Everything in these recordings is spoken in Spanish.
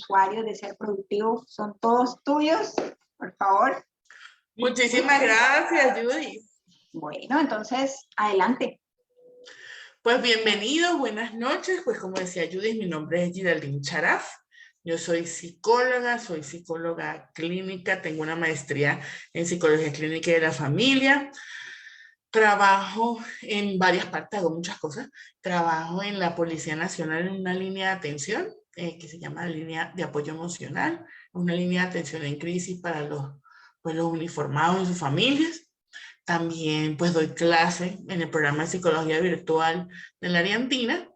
usuarios de Ser Productivo son todos tuyos, por favor. Muchísimas gracias, Judy. Bueno, entonces, adelante. Pues bienvenidos, buenas noches. Pues como decía Judy, mi nombre es Giraldine Charaf. Yo soy psicóloga clínica, tengo una maestría en psicología clínica y de la familia. Trabajo en varias partes, hago muchas cosas. Trabajo en la Policía Nacional en una línea de atención que se llama la línea de apoyo emocional, una línea de atención en crisis para los uniformados y sus familias. También pues doy clase en el programa de psicología virtual de la área andina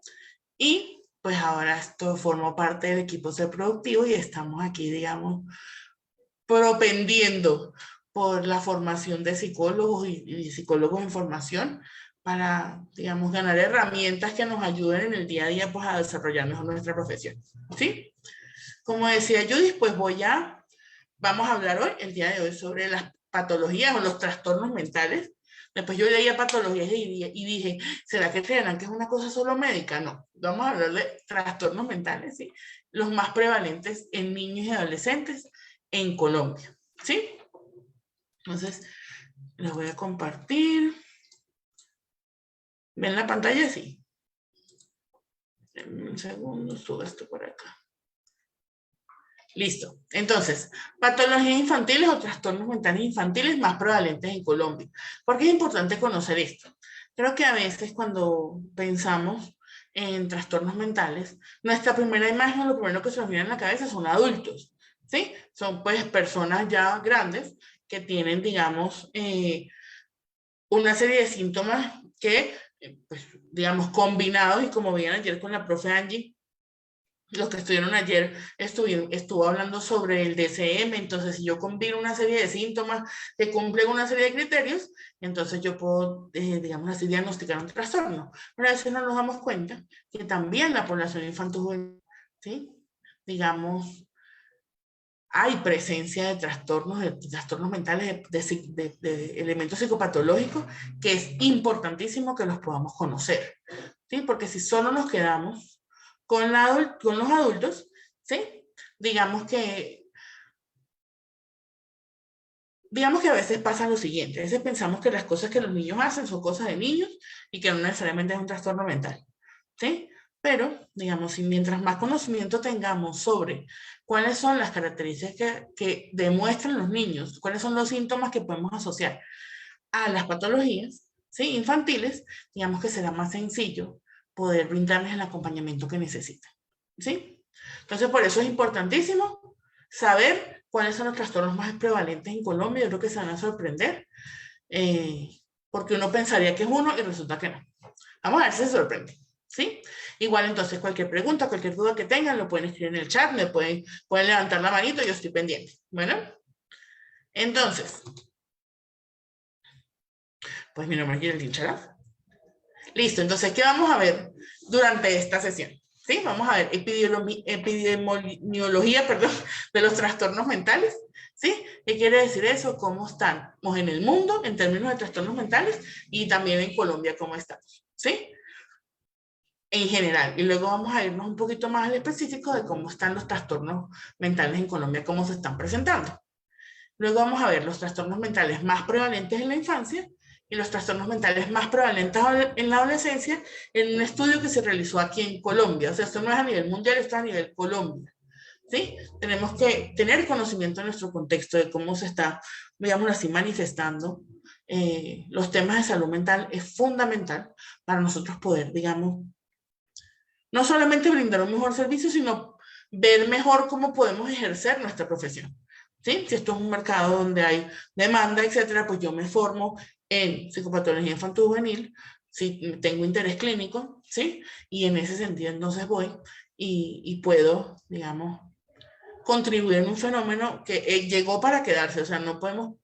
y pues ahora formo parte del equipo Ser Productivo y estamos aquí, digamos, propendiendo por la formación de psicólogos y psicólogos en formación para, digamos, ganar herramientas que nos ayuden en el día a día pues a desarrollar mejor nuestra profesión, ¿sí? Como decía Judith, pues vamos a hablar hoy, el día de hoy, sobre las patologías o los trastornos mentales. Después yo leía patologías y dije, ¿será que creerán que es una cosa solo médica? No, vamos a hablar de trastornos mentales, ¿sí? Los más prevalentes en niños y adolescentes en Colombia, ¿sí? Entonces, les voy a compartir. ¿Ven la pantalla? Sí. Un segundo, subo esto por acá. Listo. Entonces, patologías infantiles o trastornos mentales infantiles más prevalentes en Colombia. ¿Por qué es importante conocer esto? Creo que a veces cuando pensamos en trastornos mentales, nuestra primera imagen, lo primero que se nos viene en la cabeza son adultos, ¿sí? Son pues personas ya grandes que tienen, digamos, una serie de síntomas que, pues, digamos, combinados, y como veían ayer con la profe Angie, los que estuvieron ayer estuvo hablando sobre el DSM. Entonces, si yo combino una serie de síntomas que cumplen una serie de criterios, entonces yo puedo, digamos así, diagnosticar un trastorno. Pero a veces no nos damos cuenta que también la población infantil, ¿sí? Digamos, hay presencia de trastornos mentales, de elementos psicopatológicos, que es importantísimo que los podamos conocer, ¿sí? Porque si solo nos quedamos con los adultos, ¿sí? Digamos que a veces pasa lo siguiente, a veces pensamos que las cosas que los niños hacen son cosas de niños y que no necesariamente es un trastorno mental, ¿sí? Pero, digamos, si mientras más conocimiento tengamos sobre cuáles son las características que demuestran los niños, cuáles son los síntomas que podemos asociar a las patologías, ¿sí? Infantiles, digamos que será más sencillo poder brindarles el acompañamiento que necesitan, ¿sí? Entonces, por eso es importantísimo saber cuáles son los trastornos más prevalentes en Colombia. Yo creo que se van a sorprender, porque uno pensaría que es uno y resulta que no. Vamos a ver si se sorprende, ¿sí? Igual, entonces, cualquier pregunta, cualquier duda que tengan, lo pueden escribir en el chat, pueden levantar la manito, yo estoy pendiente. Bueno, entonces, pues mi nombre es Geraldine Charaf. Listo, entonces, ¿qué vamos a ver durante esta sesión? ¿Sí? Vamos a ver epidemiología, de los trastornos mentales. ¿Sí? ¿Qué quiere decir eso? ¿Cómo estamos en el mundo en términos de trastornos mentales y también en Colombia cómo estamos? ¿Sí? En general. Y luego vamos a irnos un poquito más al específico de cómo están los trastornos mentales en Colombia, cómo se están presentando. Luego vamos a ver los trastornos mentales más prevalentes en la infancia y los trastornos mentales más prevalentes en la adolescencia, en un estudio que se realizó aquí en Colombia. O sea, esto no es a nivel mundial, esto es a nivel Colombia, ¿sí? Tenemos que tener conocimiento de nuestro contexto, de cómo se está, digamos así, manifestando los temas de salud mental. Es fundamental para nosotros poder, digamos, no solamente brindar un mejor servicio, sino ver mejor cómo podemos ejercer nuestra profesión, ¿sí? Si esto es un mercado donde hay demanda, etcétera, pues yo me formo en psicopatología infantil-juvenil, si tengo interés clínico, ¿sí? Y en ese sentido entonces voy y puedo, digamos, contribuir en un fenómeno que llegó para quedarse. O sea, no podemos,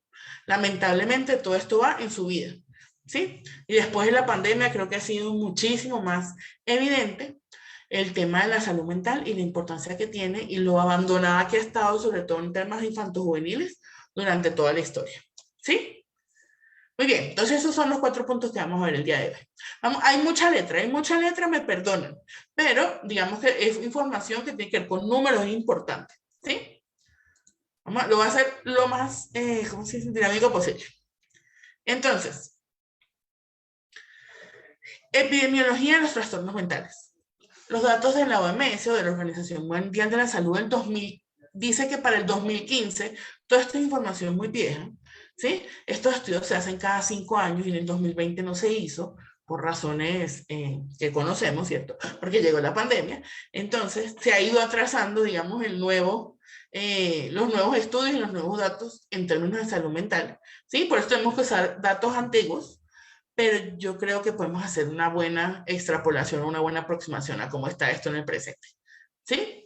lamentablemente todo esto va en su vida, ¿sí? Y después de la pandemia creo que ha sido muchísimo más evidente el tema de la salud mental y la importancia que tiene y lo abandonada que ha estado, sobre todo en temas infantos juveniles, durante toda la historia, ¿sí? Muy bien, entonces esos son los 4 puntos que vamos a ver el día de hoy. Hay mucha letra, me perdonan, pero digamos que es información que tiene que ver con números importantes, ¿sí? Lo voy a hacer lo más, ¿cómo se dice? Dinámico posible. Entonces, epidemiología de los trastornos mentales. Los datos de la OMS o de la Organización Mundial de la Salud del 2000 dice que para el 2015, toda esta información muy vieja, ¿sí? Estos estudios se hacen cada 5 años y en el 2020 no se hizo por razones que conocemos, ¿cierto? Porque llegó la pandemia. Entonces, se ha ido atrasando, digamos, los nuevos estudios y los nuevos datos en términos de salud mental, ¿sí? Por eso tenemos que usar datos antiguos, pero yo creo que podemos hacer una buena extrapolación, una buena aproximación a cómo está esto en el presente, ¿sí?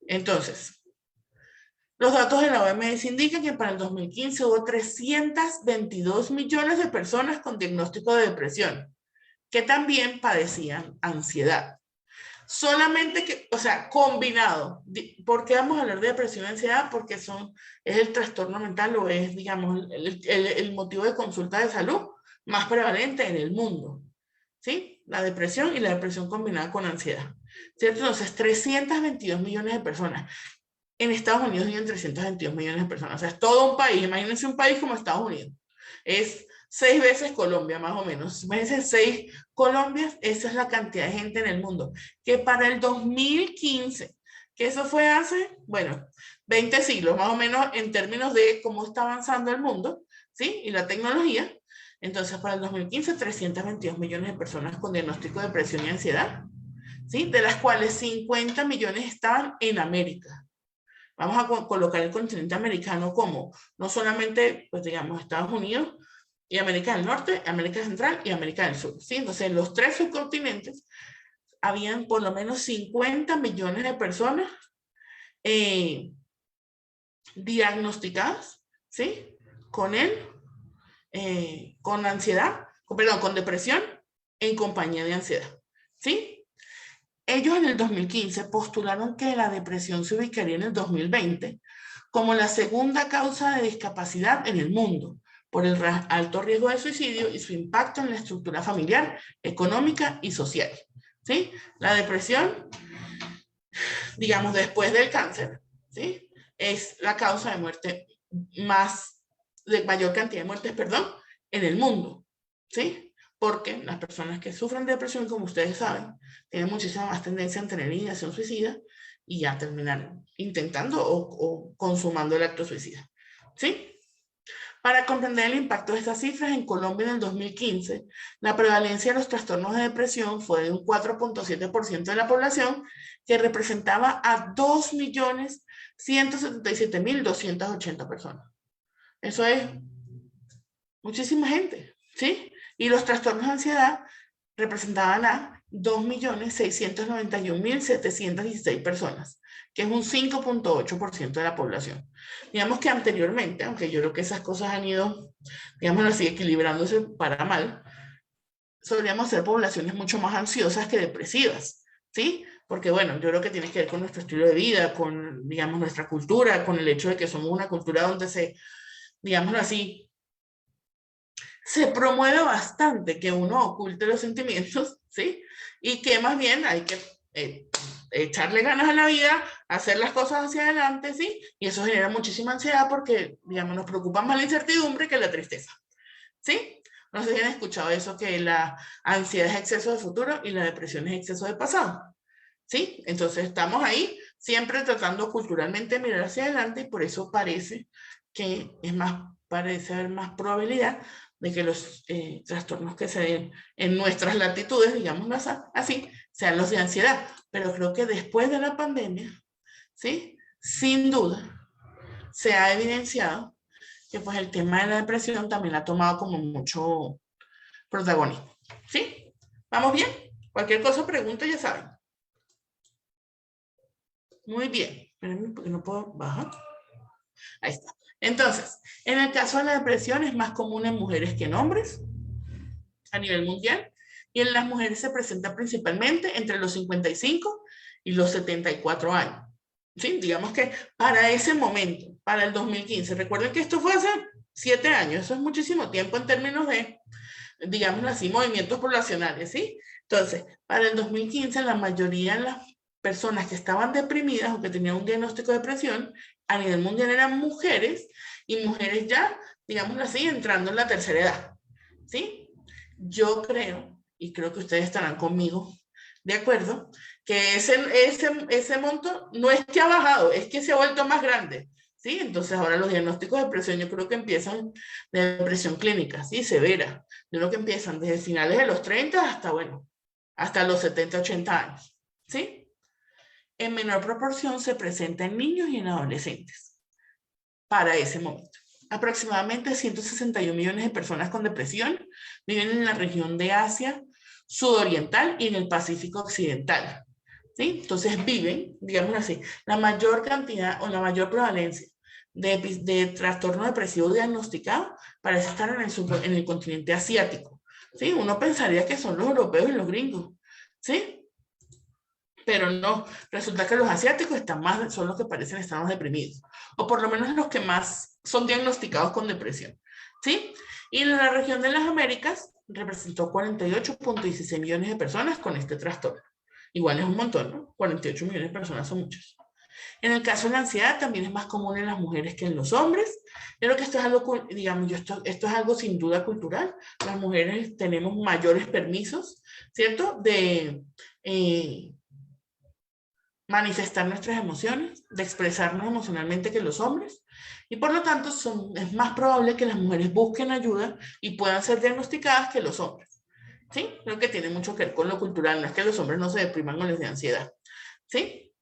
Entonces, los datos de la OMS indican que para el 2015 hubo 322 millones de personas con diagnóstico de depresión, que también padecían ansiedad. Solamente que, o sea, combinado. ¿Por qué vamos a hablar de depresión y ansiedad? Porque es el trastorno mental o es, digamos, el motivo de consulta de salud más prevalente en el mundo, ¿sí? La depresión y la depresión combinada con ansiedad, ¿cierto? Entonces, 322 millones de personas. En Estados Unidos viven 322 millones de personas. O sea, es todo un país. Imagínense un país como Estados Unidos. Es 6 veces Colombia, más o menos. Imagínense 6 Colombias. Esa es la cantidad de gente en el mundo. Que para el 2015, que eso fue hace, bueno, 20 siglos, más o menos, en términos de cómo está avanzando el mundo, ¿sí? Y la tecnología. Entonces, para el 2015, 322 millones de personas con diagnóstico de depresión y ansiedad, ¿sí? De las cuales 50 millones estaban en América. Vamos a colocar el continente americano como no solamente, pues digamos, Estados Unidos y América del Norte, América Central y América del Sur, ¿sí? Entonces, en los 3 subcontinentes habían por lo menos 50 millones de personas diagnosticadas, ¿sí? Con ansiedad, con depresión en compañía de ansiedad, ¿sí? Ellos en el 2015 postularon que la depresión se ubicaría en el 2020 como la segunda causa de discapacidad en el mundo, por el alto riesgo de suicidio y su impacto en la estructura familiar, económica y social, ¿sí? La depresión, digamos, después del cáncer, ¿sí? Es la causa de muerte de mayor cantidad de muertes, perdón, en el mundo, ¿sí? Porque las personas que sufren de depresión, como ustedes saben, tienen muchísima más tendencia a tener ideación suicida y a terminar intentando o consumando el acto suicida, ¿sí? Para comprender el impacto de estas cifras, en Colombia en el 2015, la prevalencia de los trastornos de depresión fue de un 4.7% de la población, que representaba a 2.177.280 personas. Eso es muchísima gente, ¿sí? Y los trastornos de ansiedad representaban a 2.691.716 personas, que es un 5.8% de la población. Digamos que anteriormente, aunque yo creo que esas cosas han ido, digamos así, equilibrándose para mal, solíamos ser poblaciones mucho más ansiosas que depresivas, ¿sí? Porque bueno, yo creo que tiene que ver con nuestro estilo de vida, con, digamos, nuestra cultura, con el hecho de que somos una cultura donde se, digámoslo así, se promueve bastante que uno oculte los sentimientos, ¿sí? Y que más bien hay que echarle ganas a la vida, hacer las cosas hacia adelante, ¿sí? Y eso genera muchísima ansiedad porque, digamos, nos preocupa más la incertidumbre que la tristeza, ¿sí? No sé si han escuchado eso, que la ansiedad es exceso de futuro y la depresión es exceso de pasado, ¿sí? Entonces estamos ahí siempre tratando culturalmente de mirar hacia adelante y por eso parece haber más probabilidad de que los trastornos que se den en nuestras latitudes, digámoslo así, sean los de ansiedad. Pero creo que después de la pandemia, ¿sí? Sin duda, se ha evidenciado que pues el tema de la depresión también ha tomado como mucho protagonismo, ¿sí? ¿Vamos bien? Cualquier cosa, pregunta, ya saben. Muy bien. Espérenme porque no puedo bajar. Ahí está. Entonces, en el caso de la depresión es más común en mujeres que en hombres a nivel mundial, y en las mujeres se presenta principalmente entre los 55 y los 74 años. ¿Sí? Digamos que para ese momento, para el 2015, recuerden que esto fue hace 7 años, eso es muchísimo tiempo en términos de, digamos así, movimientos poblacionales, ¿sí? Entonces, para el 2015, la mayoría de las personas que estaban deprimidas o que tenían un diagnóstico de depresión a nivel mundial eran mujeres, y mujeres ya, digamos así, entrando en la tercera edad, ¿sí? Yo creo, y creo que ustedes estarán conmigo de acuerdo, que ese monto no es que ha bajado, es que se ha vuelto más grande, ¿sí? Entonces ahora los diagnósticos de depresión yo creo que empiezan de depresión clínica, ¿sí? Severa. Yo creo que empiezan desde finales de los 30 hasta, bueno, hasta los 70, 80 años, ¿sí? En menor proporción se presenta en niños y en adolescentes para ese momento. Aproximadamente 161 millones de personas con depresión viven en la región de Asia sudoriental y en el Pacífico occidental, ¿sí? Entonces viven, digamos así, la mayor cantidad o la mayor prevalencia de trastorno depresivo diagnosticado parece estar en el continente asiático, ¿sí? Uno pensaría que son los europeos y los gringos, ¿sí? Pero no, resulta que los asiáticos son los que parecen estar más deprimidos, o por lo menos los que más son diagnosticados con depresión, ¿sí? Y en la región de las Américas representó 48.16 millones de personas con este trastorno. Igual es un montón, ¿no? 48 millones de personas son muchos. En el caso de la ansiedad también es más común en las mujeres que en los hombres. Yo creo que esto es algo, digamos, esto es algo sin duda cultural. Las mujeres tenemos mayores permisos, ¿cierto? De manifestar nuestras emociones, de expresarnos emocionalmente que los hombres, y por lo tanto es más probable que las mujeres busquen ayuda y puedan ser diagnosticadas que los hombres, ¿sí? Creo que tiene mucho que ver con lo cultural, no es que los hombres no se depriman o les dé ansiedad, ¿sí?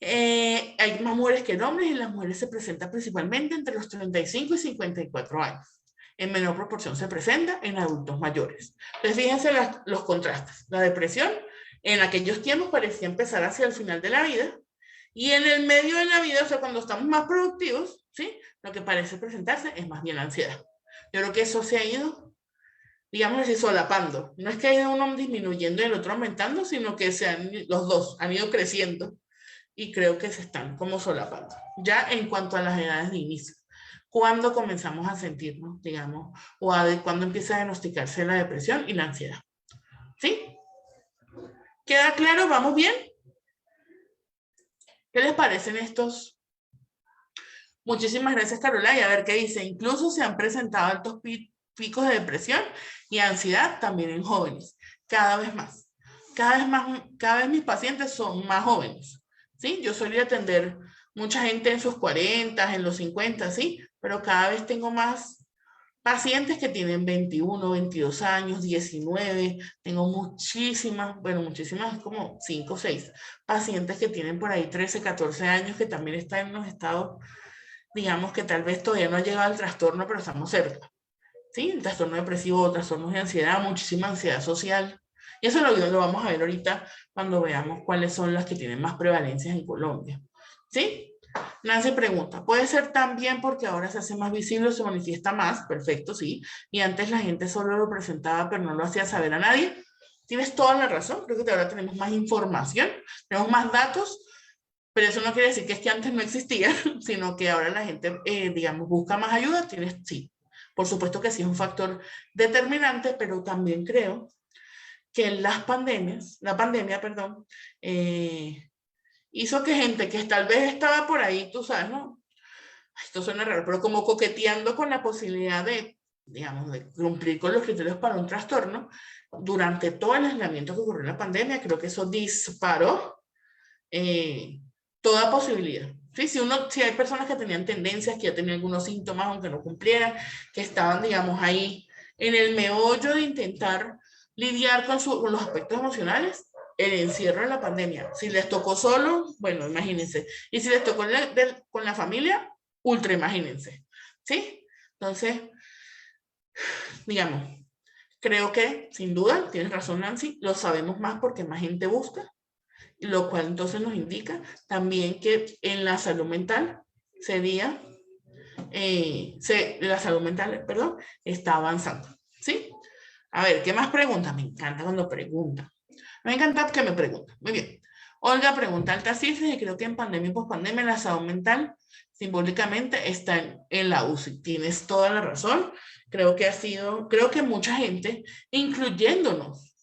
Hay más mujeres que hombres, y las mujeres se presentan principalmente entre los 35 y 54 años. En menor proporción se presenta en adultos mayores. Entonces, fíjense los contrastes. La depresión en aquellos tiempos parecía empezar hacia el final de la vida, y en el medio de la vida, o sea, cuando estamos más productivos, ¿sí? Lo que parece presentarse es más bien la ansiedad. Yo creo que eso se ha ido, digamos así, solapando. No es que haya uno disminuyendo y el otro aumentando, sino que los dos han ido creciendo, y creo que se están como solapando. Ya en cuanto a las edades de inicio, ¿cuándo comenzamos a sentirnos, digamos, cuándo empieza a diagnosticarse la depresión y la ansiedad? ¿Sí? ¿Queda claro? ¿Vamos bien? ¿Qué les parecen estos? Muchísimas gracias, Carola. Y a ver qué dice. Incluso se han presentado altos picos de depresión y ansiedad también en jóvenes. Cada vez más. Cada vez mis pacientes son más jóvenes. ¿Sí? Yo solía atender mucha gente en sus 40, en los 50, ¿sí? Pero cada vez tengo más pacientes que tienen 21, 22 años, 19. Tengo muchísimas, como 5 o 6 pacientes que tienen por ahí 13, 14 años, que también están en los estados, digamos que tal vez todavía no ha llegado al trastorno, pero estamos cerca. ¿Sí? El trastorno depresivo, trastornos de ansiedad, muchísima ansiedad social. Y eso lo vamos a ver ahorita cuando veamos cuáles son las que tienen más prevalencias en Colombia. ¿Sí? Nancy pregunta, ¿puede ser también porque ahora se hace más visible o se manifiesta más? Perfecto, sí. Y antes la gente solo lo presentaba, pero no lo hacía saber a nadie. Tienes toda la razón. Creo que ahora tenemos más información, tenemos más datos, pero eso no quiere decir que es que antes no existía, sino que ahora la gente, digamos, busca más ayuda. Sí, por supuesto que sí es un factor determinante, pero también creo que la pandemia, perdón, hizo que gente que tal vez estaba por ahí, tú sabes, ¿no? Esto suena raro, pero como coqueteando con la posibilidad de, digamos, de cumplir con los criterios para un trastorno, durante todo el aislamiento que ocurrió en la pandemia, creo que eso disparó toda posibilidad. ¿Sí? Si hay personas que tenían tendencias, que ya tenían algunos síntomas, aunque no cumplieran, que estaban, digamos, ahí en el meollo de intentar lidiar con los aspectos emocionales, el encierro de la pandemia. Si les tocó solo, bueno, imagínense. Y si les tocó con la familia, ultra imagínense. ¿Sí? Entonces, digamos, creo que, sin duda, tienes razón, Nancy, lo sabemos más porque más gente busca, lo cual entonces nos indica también que en la salud mental la salud mental, perdón, está avanzando, ¿sí? A ver, ¿qué más preguntas? Me encanta cuando preguntan. Me encanta que me preguntan. Muy bien. Olga pregunta altas cifras y creo que en pandemia y pospandemia la salud mental simbólicamente está en la UCI. Tienes toda la razón. Creo que mucha gente, incluyéndonos,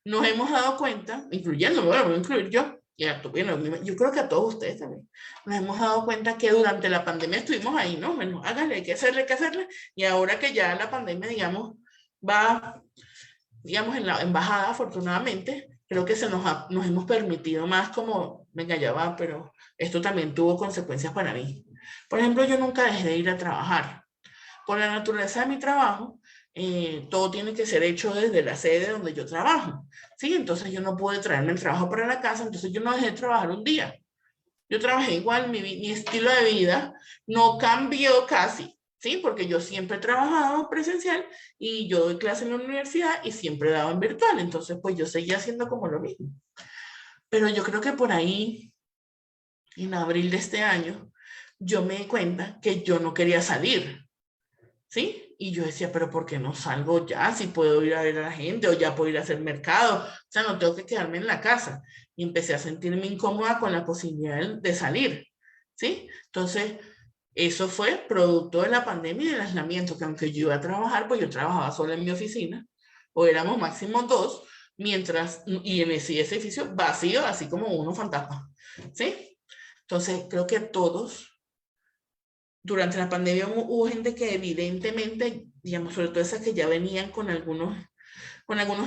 nos hemos dado cuenta, incluyéndome, bueno, voy a incluir yo, bueno, yo creo que a todos ustedes también, nos hemos dado cuenta que durante la pandemia estuvimos ahí, ¿no? Bueno, hágale, hay que hacerle, y ahora que ya la pandemia, digamos, va, digamos, en la embajada, afortunadamente, creo que nos hemos permitido más como, venga, ya va, pero esto también tuvo consecuencias para mí. Por ejemplo, yo nunca dejé de ir a trabajar. Por la naturaleza de mi trabajo, todo tiene que ser hecho desde la sede donde yo trabajo, ¿sí? Entonces yo no pude traerme el trabajo para la casa, entonces yo no dejé de trabajar un día. Yo trabajé igual, mi estilo de vida no cambió casi, ¿sí? Porque yo siempre he trabajado presencial y yo doy clase en la universidad y siempre he dado en virtual, entonces pues yo seguía haciendo como lo mismo. Pero yo creo que por ahí, en abril de este año, yo me di cuenta que yo no quería salir, ¿sí? Y yo decía, pero ¿por qué no salgo ya? Si puedo ir a ver a la gente o ya puedo ir a hacer mercado, o sea, no tengo que quedarme en la casa. Y empecé a sentirme incómoda con la posibilidad de salir, ¿sí? Entonces, eso fue producto de la pandemia y del aislamiento, que aunque yo iba a trabajar, pues yo trabajaba sola en mi oficina, o éramos máximo dos, y en ese edificio vacío, así como uno fantasma, ¿sí? Entonces, creo que todos durante la pandemia hubo gente que evidentemente, digamos, sobre todo esas que ya venían con algunos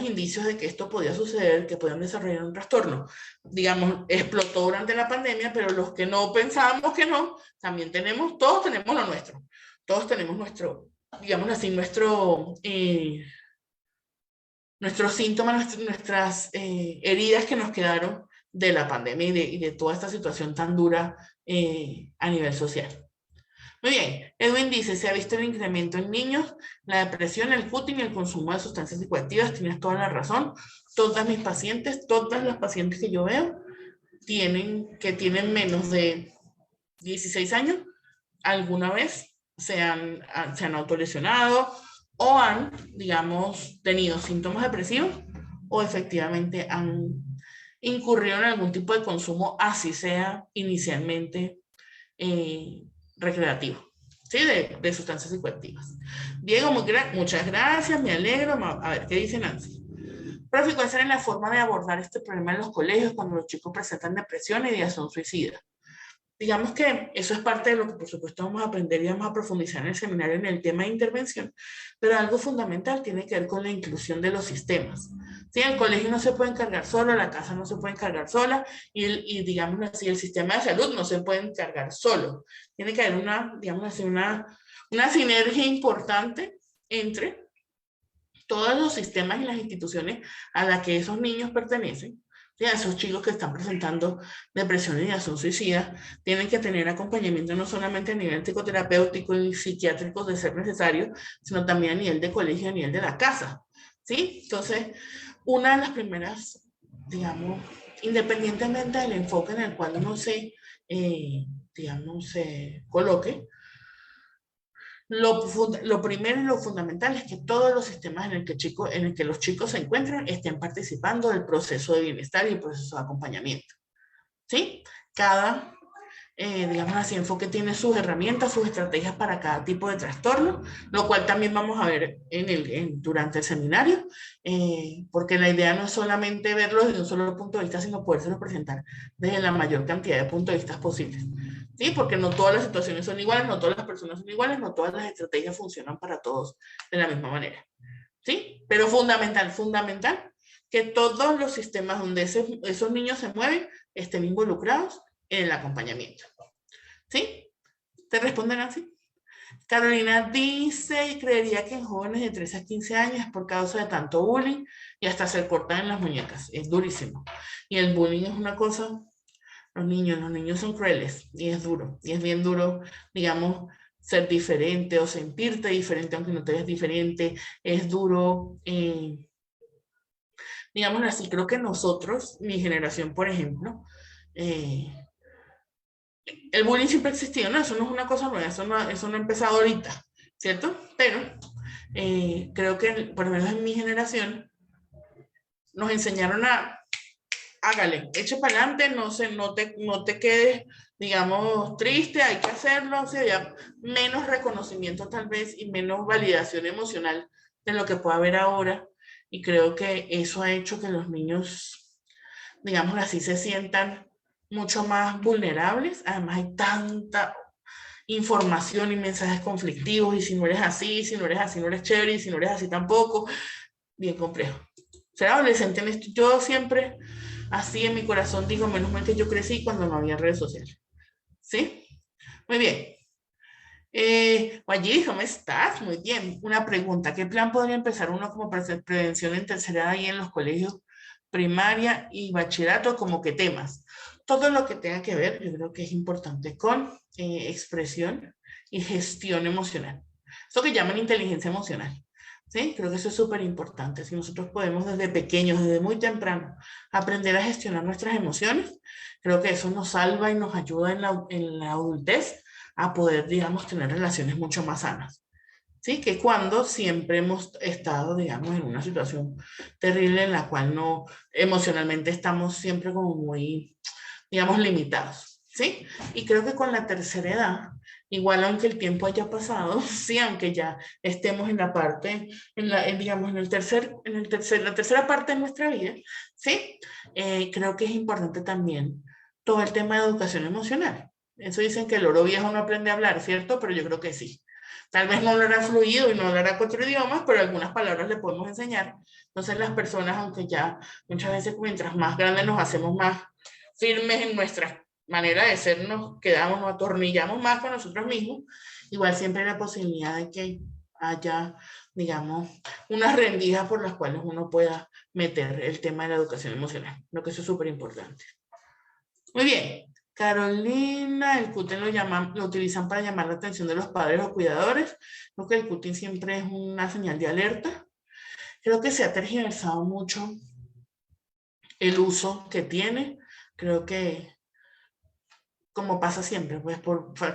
indicios de que esto podía suceder, que podían desarrollar un trastorno. Digamos, explotó durante la pandemia, pero los que no pensábamos que no, también todos tenemos lo nuestro. Todos tenemos digamos así, nuestros síntomas, nuestras heridas que nos quedaron de la pandemia y de toda esta situación tan dura a nivel social. Muy bien, Edwin dice, se ha visto el incremento en niños, la depresión, el cutting y el consumo de sustancias psicoactivas, tienes toda la razón. Todas las pacientes que yo veo que tienen menos de 16 años, alguna vez se han autolesionado o han, digamos, tenido síntomas depresivos o efectivamente han incurrido en algún tipo de consumo, así sea inicialmente recreativo, ¿sí? De sustancias psicoactivas. Diego, muchas gracias, me alegro. A ver, ¿qué dice Nancy? Profe, ¿cuál será la forma de abordar este problema en los colegios cuando los chicos presentan depresión y ideación suicida? Digamos que eso es parte de lo que por supuesto vamos a aprender y vamos a profundizar en el seminario en el tema de intervención, pero algo fundamental tiene que ver con la inclusión de los sistemas. ¿Sí? El colegio no se puede encargar solo, la casa no se puede encargar sola y digamos así, el sistema de salud no se puede encargar solo. Tiene que haber digamos así, una sinergia importante entre todos los sistemas y las instituciones a las que esos niños pertenecen. A esos chicos que están presentando depresión y ideación suicida, tienen que tener acompañamiento no solamente a nivel psicoterapéutico y psiquiátrico de ser necesario, sino también a nivel de colegio, a nivel de la casa, ¿sí? Entonces, una de las primeras, digamos, independientemente del enfoque en el cual uno digamos, se coloque, lo primero y lo fundamental es que todos los sistemas en el que los chicos se encuentran estén participando del proceso de bienestar y el proceso de acompañamiento. ¿Sí? Cada, digamos así, enfoque tiene sus herramientas, sus estrategias para cada tipo de trastorno, lo cual también vamos a ver durante el seminario, porque la idea no es solamente verlos desde un solo punto de vista, sino podérselos presentar desde la mayor cantidad de puntos de vista posibles. ¿Sí? Porque no todas las situaciones son iguales, no todas las personas son iguales, no todas las estrategias funcionan para todos de la misma manera. ¿Sí? Pero fundamental que todos los sistemas donde esos niños se mueven estén involucrados en el acompañamiento. ¿Sí? ¿Te responden así? Carolina dice, creería que en jóvenes de 13 a 15 años es por causa de tanto bullying y hasta se cortan en las muñecas. Es durísimo. Y el bullying es una cosa, los niños son crueles y es duro. Y es bien duro, digamos, ser diferente o sentirte diferente aunque no te veas diferente. Es duro, digamos así, creo que nosotros, mi generación, por ejemplo, el bullying siempre ha existido, ¿no? Eso no es una cosa nueva, eso no ha empezado ahorita, ¿cierto? Pero creo que, por lo menos en mi generación, nos enseñaron a hágale, eche para adelante, no te quedes, digamos, triste, hay que hacerlo, o sea, ya menos reconocimiento tal vez y menos validación emocional de lo que puede haber ahora. Y creo que eso ha hecho que los niños, digamos así, se sientan mucho más vulnerables. Además hay tanta información y mensajes conflictivos, y si no eres así, si no eres así, no eres chévere, y si no eres así tampoco, bien complejo. Ser adolescente en esto, yo siempre, así en mi corazón, digo, menos mal que yo crecí cuando no había redes sociales. ¿Sí? Muy bien. Guayiri, ¿cómo estás? Muy bien. Una pregunta. ¿Qué plan podría empezar uno como para hacer prevención en tercera edad y en los colegios primaria y bachillerato? Como que temas. Todo lo que tenga que ver, yo creo que es importante con expresión y gestión emocional. Eso que llaman inteligencia emocional. ¿Sí? Creo que eso es súper importante. Si nosotros podemos desde pequeños, desde muy temprano, aprender a gestionar nuestras emociones, creo que eso nos salva y nos ayuda en la adultez a poder, digamos, tener relaciones mucho más sanas. ¿Sí? Que cuando siempre hemos estado, digamos, en una situación terrible en la cual no emocionalmente estamos siempre como muy, digamos, limitados. ¿Sí? Y creo que con la tercera edad, igual aunque el tiempo haya pasado, sí, aunque ya estemos en la parte, digamos, la tercera parte de nuestra vida, ¿sí? Creo que es importante también todo el tema de educación emocional. Eso dicen que el oro viejo no aprende a hablar, ¿cierto? Pero yo creo que sí. Tal vez no hablará fluido y no hablará 4 idiomas, pero algunas palabras le podemos enseñar. Entonces las personas, aunque ya muchas veces mientras más grandes nos hacemos más firmes en nuestra manera de ser, nos quedamos, nos atornillamos más con nosotros mismos, igual siempre hay la posibilidad de que haya, digamos, unas rendijas por las cuales uno pueda meter el tema de la educación emocional. Creo que eso es súper importante. Muy bien. Carolina, el cutting lo utilizan para llamar la atención de los padres o cuidadores. Creo que el cutting siempre es una señal de alerta. Creo que se ha tergiversado mucho el uso que tiene. Creo que, como pasa siempre, pues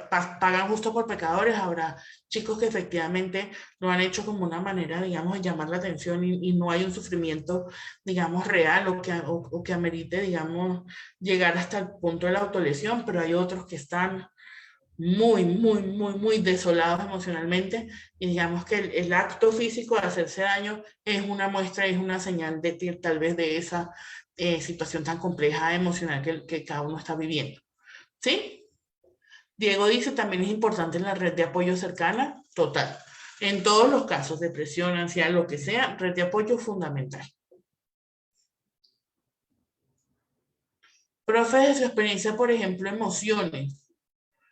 pagan justo por pecadores. Habrá chicos que efectivamente lo han hecho como una manera, digamos, de llamar la atención y no hay un sufrimiento, digamos, real o que amerite, digamos, llegar hasta el punto de la autolesión, pero hay otros que están muy desolados emocionalmente y digamos que el acto físico de hacerse daño es una muestra, es una señal de tal vez de esa situación tan compleja emocional que cada uno está viviendo. ¿Sí? Diego dice, también es importante la red de apoyo cercana, total. En todos los casos, depresión, ansiedad, lo que sea, red de apoyo fundamental. Profe, de su experiencia, por ejemplo, emociones.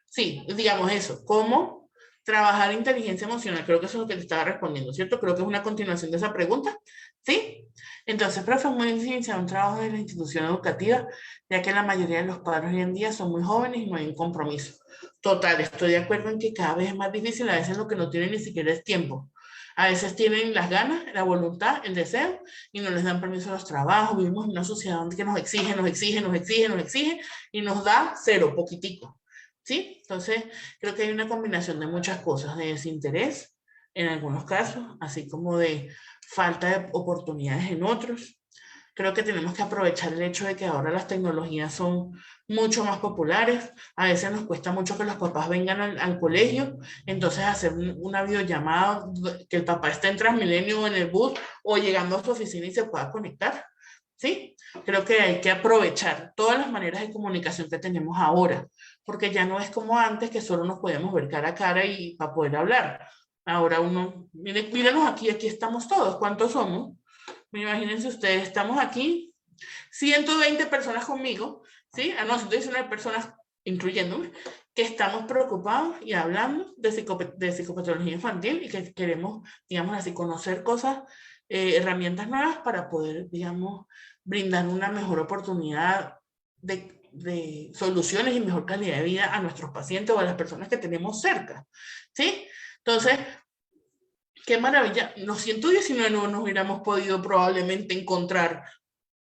Sí, digamos eso. ¿Cómo trabajar inteligencia emocional? Creo que eso es lo que te estaba respondiendo, ¿cierto? Creo que es una continuación de esa pregunta. ¿Sí? Entonces, profe, es muy difícil iniciar un trabajo de la institución educativa, ya que la mayoría de los padres hoy en día son muy jóvenes y no hay un compromiso. Total, estoy de acuerdo en que cada vez es más difícil, a veces lo que no tienen ni siquiera es tiempo. A veces tienen las ganas, la voluntad, el deseo y no les dan permiso a los trabajos. Vivimos en una sociedad que nos exige, y nos da cero, poquitico. ¿Sí? Entonces, creo que hay una combinación de muchas cosas, de desinterés en algunos casos, así como de falta de oportunidades en otros. Creo que tenemos que aprovechar el hecho de que ahora las tecnologías son mucho más populares. A veces nos cuesta mucho que los papás vengan al colegio, entonces hacer una videollamada, que el papá esté en Transmilenio o en el bus o llegando a su oficina y se pueda conectar. ¿Sí? Creo que hay que aprovechar todas las maneras de comunicación que tenemos ahora, porque ya no es como antes que solo nos podemos ver cara a cara y para poder hablar. Ahora uno, mírenos aquí, aquí estamos todos, ¿cuántos somos? Imagínense ustedes, estamos aquí, 120 personas conmigo, ¿sí? No, 119 personas, incluyéndome, que estamos preocupados y hablando de psicopatología infantil y que queremos, digamos así, conocer cosas, herramientas nuevas para poder, digamos, brindar una mejor oportunidad de soluciones y mejor calidad de vida a nuestros pacientes o a las personas que tenemos cerca, ¿sí? Entonces, qué maravilla. Los 119 no nos hubiéramos podido probablemente encontrar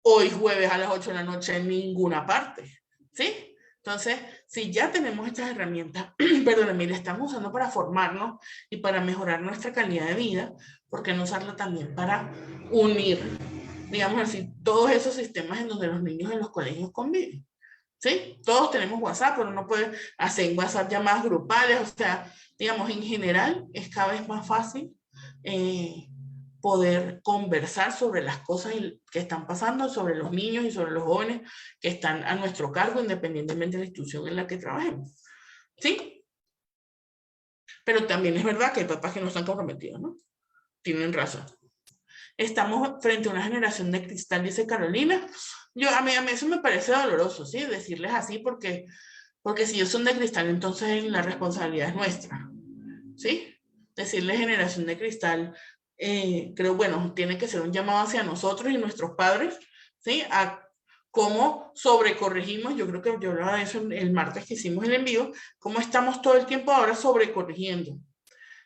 hoy jueves a las 8 de la noche en ninguna parte. ¿Sí? Entonces, si ya tenemos estas herramientas, perdónenme, las estamos usando para formarnos y para mejorar nuestra calidad de vida, ¿por qué no usarla también para unir digamos así, todos esos sistemas en donde los niños en los colegios conviven. ¿Sí? Todos tenemos WhatsApp, pero uno puede hacer en WhatsApp llamadas grupales, o sea, digamos, en general es cada vez más fácil poder conversar sobre las cosas que están pasando, sobre los niños y sobre los jóvenes que están a nuestro cargo, independientemente de la institución en la que trabajemos. ¿Sí? Pero también es verdad que hay papás que no están comprometidos, ¿no? Tienen razón. Estamos frente a una generación de cristal, dice Carolina. A mí eso me parece doloroso, ¿sí? Decirles así porque si ellos son de cristal, entonces la responsabilidad es nuestra, ¿sí? Decirles generación de cristal, creo, bueno, tiene que ser un llamado hacia nosotros y nuestros padres, ¿sí? A cómo sobrecorregimos, yo creo que yo hablaba de eso el martes que hicimos el envío, cómo estamos todo el tiempo ahora sobrecorrigiendo.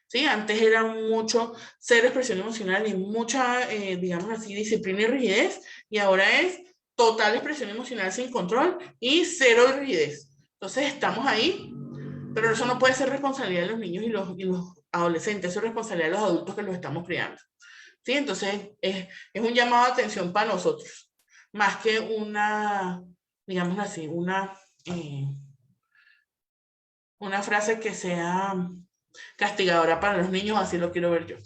¿Sí? Antes era mucho cero expresión emocional y mucha, digamos así, disciplina y rigidez, y ahora es total expresión emocional sin control y cero rigidez. Entonces estamos ahí, pero eso no puede ser responsabilidad de los niños y los adolescentes, eso es responsabilidad de los adultos que los estamos criando. ¿Sí? Entonces es un llamado de atención para nosotros, más que una, digamos así, una frase que sea castigadora para los niños, así lo quiero ver yo.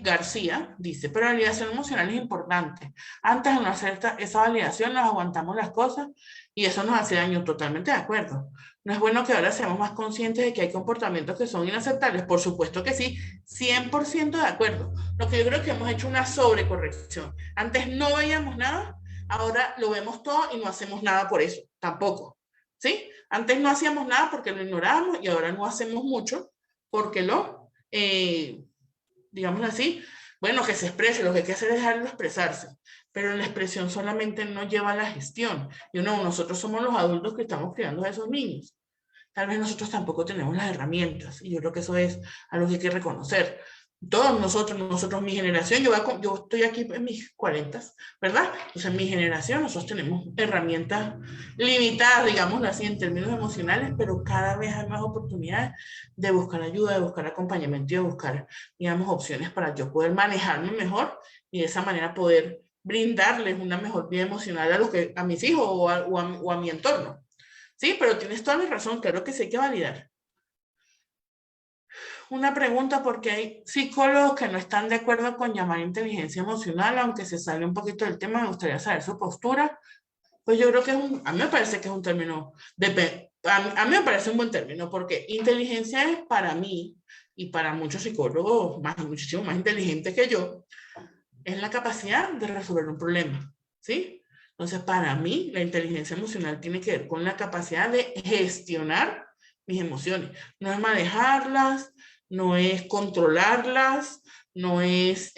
García dice, pero la validación emocional es importante. Antes de no hacer esa validación nos aguantamos las cosas y eso nos hace daño. Totalmente de acuerdo. No es bueno que ahora seamos más conscientes de que hay comportamientos que son inaceptables. Por supuesto que sí, 100% de acuerdo. Lo que yo creo que hemos hecho una sobrecorrección. Antes no veíamos nada, ahora lo vemos todo y no hacemos nada por eso. Tampoco. ¿Sí? Antes no hacíamos nada porque lo ignorábamos y ahora no hacemos mucho porque digamos así, bueno, que se exprese, lo que hay que hacer es dejarlo expresarse, pero la expresión solamente no lleva a la gestión. Y nosotros somos los adultos que estamos criando a esos niños. Tal vez nosotros tampoco tenemos las herramientas, y yo creo que eso es algo que hay que reconocer. Todos nosotros, mi generación, yo estoy aquí en mis 40, ¿verdad? Entonces, en mi generación, nosotros tenemos herramientas limitadas, digámoslo así, en términos emocionales, pero cada vez hay más oportunidades de buscar ayuda, de buscar acompañamiento y de buscar, digamos, opciones para yo poder manejarme mejor y de esa manera poder brindarles una mejor vida emocional a mis hijos o a mi entorno. Sí, pero tienes toda la razón, claro que sí hay que validar. Una pregunta, porque hay psicólogos que no están de acuerdo con llamar inteligencia emocional, aunque se sale un poquito del tema, me gustaría saber su postura. Pues yo creo que a mí me parece que es un término, a mí me parece un buen término, porque inteligencia es para mí y para muchos psicólogos muchísimo más inteligentes que yo, es la capacidad de resolver un problema, ¿sí? Entonces, para mí, la inteligencia emocional tiene que ver con la capacidad de gestionar mis emociones. No es manejarlas, no es controlarlas, no es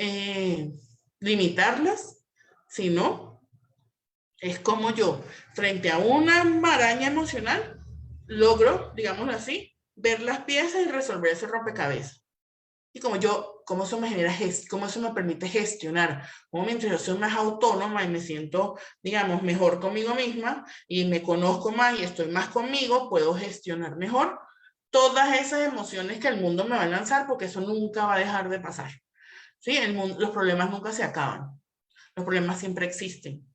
limitarlas, sino es como yo, frente a una maraña emocional, logro, digámoslo así, ver las piezas y resolver ese rompecabezas. Y como eso me genera, como eso me permite gestionar, como mientras yo soy más autónoma y me siento, digamos, mejor conmigo misma y me conozco más y estoy más conmigo, puedo gestionar mejor todas esas emociones que el mundo me va a lanzar, porque eso nunca va a dejar de pasar. ¿Sí? Los problemas nunca se acaban, los problemas siempre existen.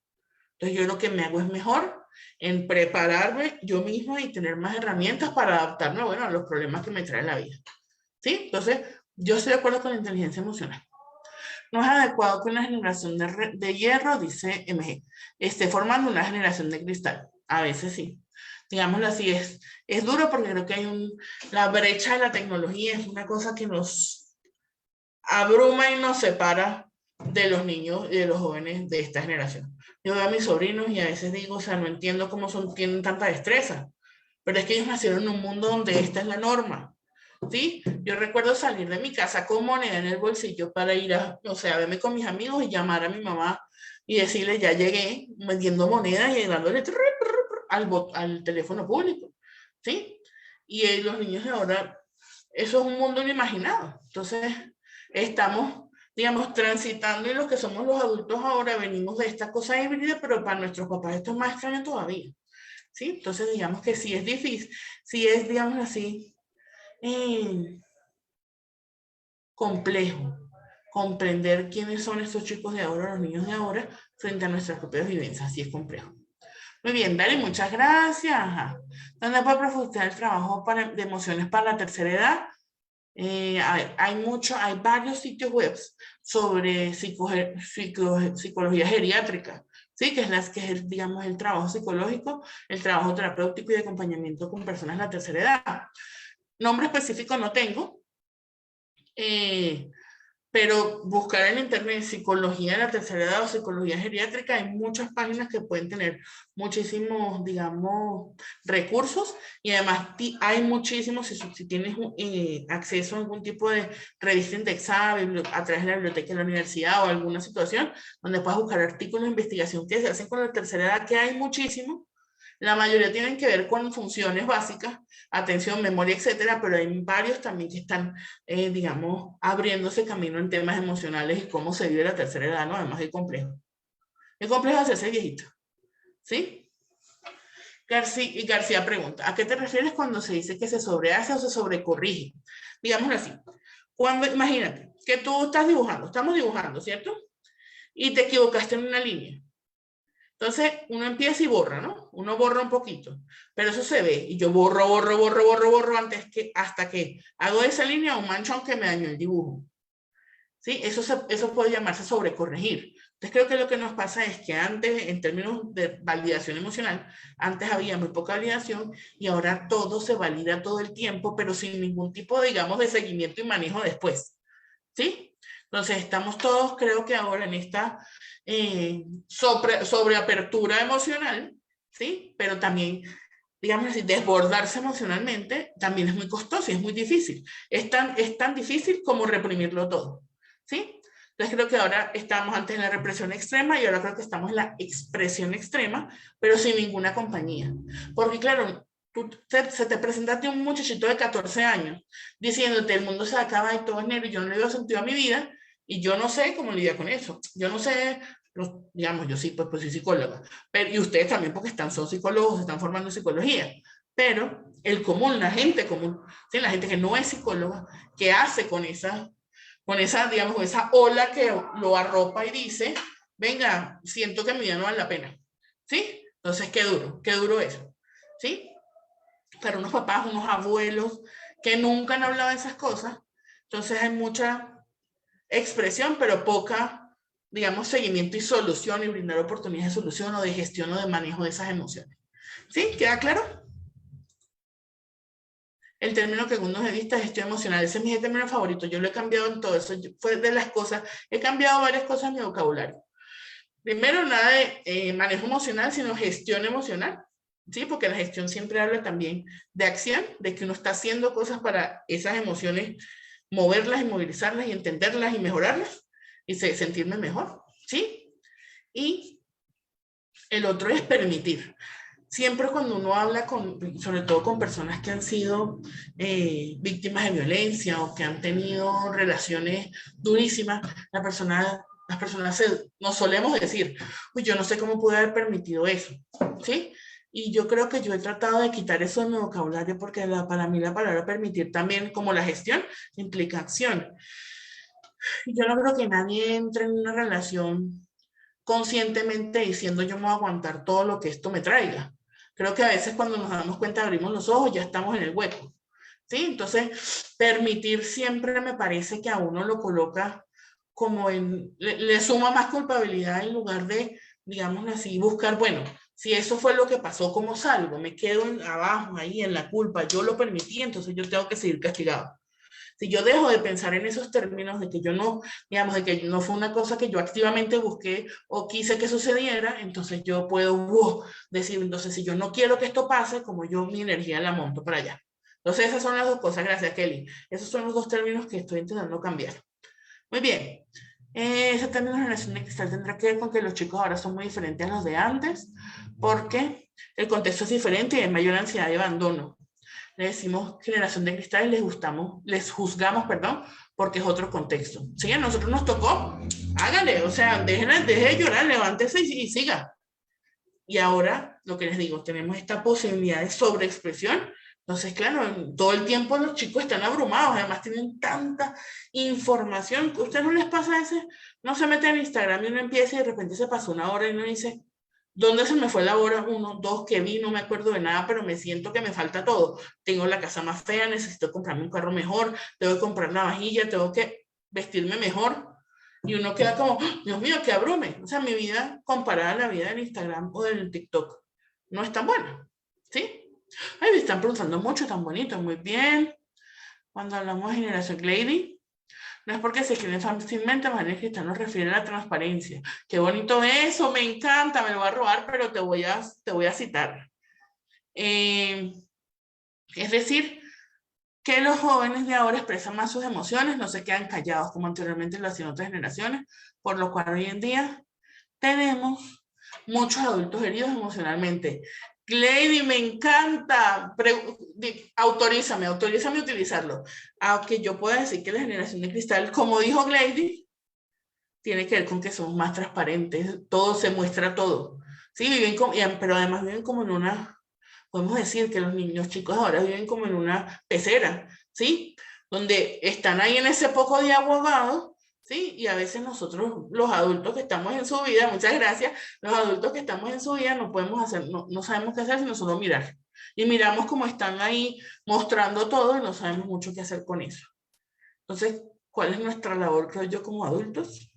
Entonces yo lo que me hago es mejor en prepararme yo misma y tener más herramientas para adaptarme, bueno, a los problemas que me trae la vida. ¿Sí? Entonces, yo estoy de acuerdo con la inteligencia emocional. No es adecuado que una generación de hierro, dice MG, esté formando una generación de cristal. A veces sí. Digámoslo así, es duro porque creo que la brecha de la tecnología es una cosa que nos abruma y nos separa de los niños y de los jóvenes de esta generación. Yo veo a mis sobrinos y a veces digo, o sea, no entiendo cómo tienen tanta destreza, pero es que ellos nacieron en un mundo donde esta es la norma. ¿Sí? Yo recuerdo salir de mi casa con moneda en el bolsillo para ir o sea, verme con mis amigos y llamar a mi mamá y decirle, ya llegué, metiendo monedas y dándole al teléfono público, ¿sí? Y los niños de ahora, eso es un mundo inimaginado. Entonces, estamos, digamos, transitando y los que somos los adultos ahora venimos de esta cosa híbrida, pero para nuestros papás esto es más extraño todavía, ¿sí? Entonces, digamos que sí es difícil, sí es, digamos así, complejo comprender quiénes son estos chicos de ahora, los niños de ahora, frente a nuestras propias vivencias. Así es complejo. Muy bien, Dali, muchas gracias. Ajá. ¿Dónde puede profundizar el trabajo de emociones para la tercera edad? A ver, hay varios sitios web sobre psicología geriátrica, ¿sí? Que es digamos, el trabajo psicológico, el trabajo terapéutico y de acompañamiento con personas de la tercera edad. Nombre específico no tengo, pero buscar en internet psicología de la tercera edad o psicología geriátrica, hay muchas páginas que pueden tener muchísimos, digamos, recursos, y además hay muchísimos, si tienes acceso a algún tipo de revista indexada a través de la biblioteca de la universidad o alguna situación, donde puedas buscar artículos de investigación que se hacen con la tercera edad, que hay muchísimos. La mayoría tienen que ver con funciones básicas, atención, memoria, etcétera, pero hay varios también que están, digamos, abriéndose camino en temas emocionales y cómo se vive la tercera edad, ¿no? Además es complejo. Es complejo hacerse viejito, ¿sí? García pregunta, ¿a qué te refieres cuando se dice que se sobrehace o se sobrecorrige? Digámoslo así. Imagínate que tú estás dibujando, estamos dibujando, ¿cierto? Y te equivocaste en una línea. Entonces, uno empieza y borra, ¿no? Uno borra un poquito, pero eso se ve. Y yo borro hasta que hago de esa línea un manchón que me dañó el dibujo. ¿Sí? Eso puede llamarse sobrecorregir. Entonces, creo que lo que nos pasa es que antes, en términos de validación emocional, antes había muy poca validación y ahora todo se valida todo el tiempo, pero sin ningún tipo, digamos, de seguimiento y manejo después. ¿Sí? Entonces, estamos todos, creo que ahora en esta sobreapertura emocional, ¿sí? Pero también, digamos así, desbordarse emocionalmente también es muy costoso y es muy difícil. Es tan difícil como reprimirlo todo, ¿sí? Entonces, creo que ahora estamos antes en la represión extrema y ahora creo que estamos en la expresión extrema, pero sin ninguna compañía. Porque, claro, se te presenta un muchachito de 14 años diciéndote el mundo se acaba y todo es negro y yo no le veo sentido a mi vida y yo no sé cómo lidiar con eso. Yo no sé, digamos, yo sí, pues soy psicóloga, pero, y ustedes también porque son psicólogos, se están formando en psicología, pero el común, la gente común, ¿sí? La gente que no es psicóloga, ¿qué hace con esa, digamos, con esa ola que lo arropa y dice, venga, siento que mi vida no vale la pena? ¿Sí? Entonces, qué duro eso, ¿sí? Para unos papás, unos abuelos que nunca han hablado de esas cosas, entonces hay mucha expresión, pero poca, digamos, seguimiento y solución y brindar oportunidades de solución o de gestión o de manejo de esas emociones. ¿Sí? ¿Queda claro? El término que algunos he visto es gestión emocional. Ese es mi término favorito. Yo lo he cambiado en todo eso. Fue de las cosas, he cambiado varias cosas en mi vocabulario. Primero, nada de manejo emocional, sino gestión emocional. ¿Sí? Porque la gestión siempre habla también de acción, de que uno está haciendo cosas para esas emociones, moverlas y movilizarlas y entenderlas y mejorarlas y sentirme mejor. ¿Sí? Y el otro es permitir. Siempre cuando uno habla sobre todo con personas que han sido víctimas de violencia o que han tenido relaciones durísimas, las personas nos solemos decir, uy, yo no sé cómo pude haber permitido eso, ¿sí? Y yo creo que yo he tratado de quitar eso de mi vocabulario porque para mí la palabra permitir también, como la gestión, implica acción. Y yo no creo que nadie entre en una relación conscientemente diciendo yo me voy a aguantar todo lo que esto me traiga. Creo que a veces cuando nos damos cuenta, abrimos los ojos, ya estamos en el hueco. ¿Sí? Entonces, permitir siempre me parece que a uno lo coloca como le suma más culpabilidad en lugar de, digamos así, buscar, bueno, si eso fue lo que pasó, ¿cómo salgo? Me quedo abajo, ahí en la culpa, yo lo permití, entonces yo tengo que seguir castigado. Si yo dejo de pensar en esos términos de que yo no, digamos, de que no fue una cosa que yo activamente busqué o quise que sucediera, entonces yo puedo decir, entonces si yo no quiero que esto pase, como yo mi energía la monto para allá. Entonces esas son las dos cosas, gracias Kelly. Esos son los dos términos que estoy intentando cambiar. Muy bien. Ese término de generación de cristal tendrá que ver con que los chicos ahora son muy diferentes a los de antes, porque el contexto es diferente y hay mayor ansiedad de abandono. Le decimos generación de cristal y les juzgamos, porque es otro contexto. Sí, a nosotros nos tocó, hágale, o sea, deje de llorar, levántese y siga. Y ahora, lo que les digo, tenemos esta posibilidad de sobreexpresión, Entonces, claro, todo el tiempo los chicos están abrumados, además tienen tanta información. ¿A ustedes no les pasa ese? No se mete en Instagram y uno empieza y de repente se pasó una hora y uno dice, ¿dónde se me fue la hora? 1, 2, que vi, no me acuerdo de nada, pero me siento que me falta todo. Tengo la casa más fea, necesito comprarme un carro mejor, tengo que comprar la vajilla, tengo que vestirme mejor. Y uno queda como, ¡oh, Dios mío, qué abrume! O sea, mi vida comparada a la vida del Instagram o del TikTok no es tan buena, ¿sí? Ay, me están preguntando mucho, tan bonito, muy bien. Cuando hablamos de generación Lady, no es porque se escriben fácilmente, más bien Cristal nos refiere a la transparencia. Qué bonito eso, me encanta, me lo voy a robar, pero te voy a citar. Es decir, que los jóvenes de ahora expresan más sus emociones, no se quedan callados como anteriormente lo hacían otras generaciones, por lo cual hoy en día tenemos muchos adultos heridos emocionalmente. Lady, me encanta. Autorízame a utilizarlo. Aunque yo pueda decir que la generación de cristal, como dijo Lady, tiene que ver con que somos más transparentes, todo se muestra todo. Sí, pero además viven como en una, podemos decir que los niños chicos ahora viven como en una pecera, ¿sí? Donde están ahí en ese poco de agua abajo, ¿sí? Y a veces nosotros, los adultos que estamos en su vida, muchas gracias, los adultos que estamos en su vida no podemos hacer, no sabemos qué hacer sino solo mirar. Y miramos como están ahí mostrando todo y no sabemos mucho qué hacer con eso. Entonces, ¿cuál es nuestra labor, creo yo, como adultos?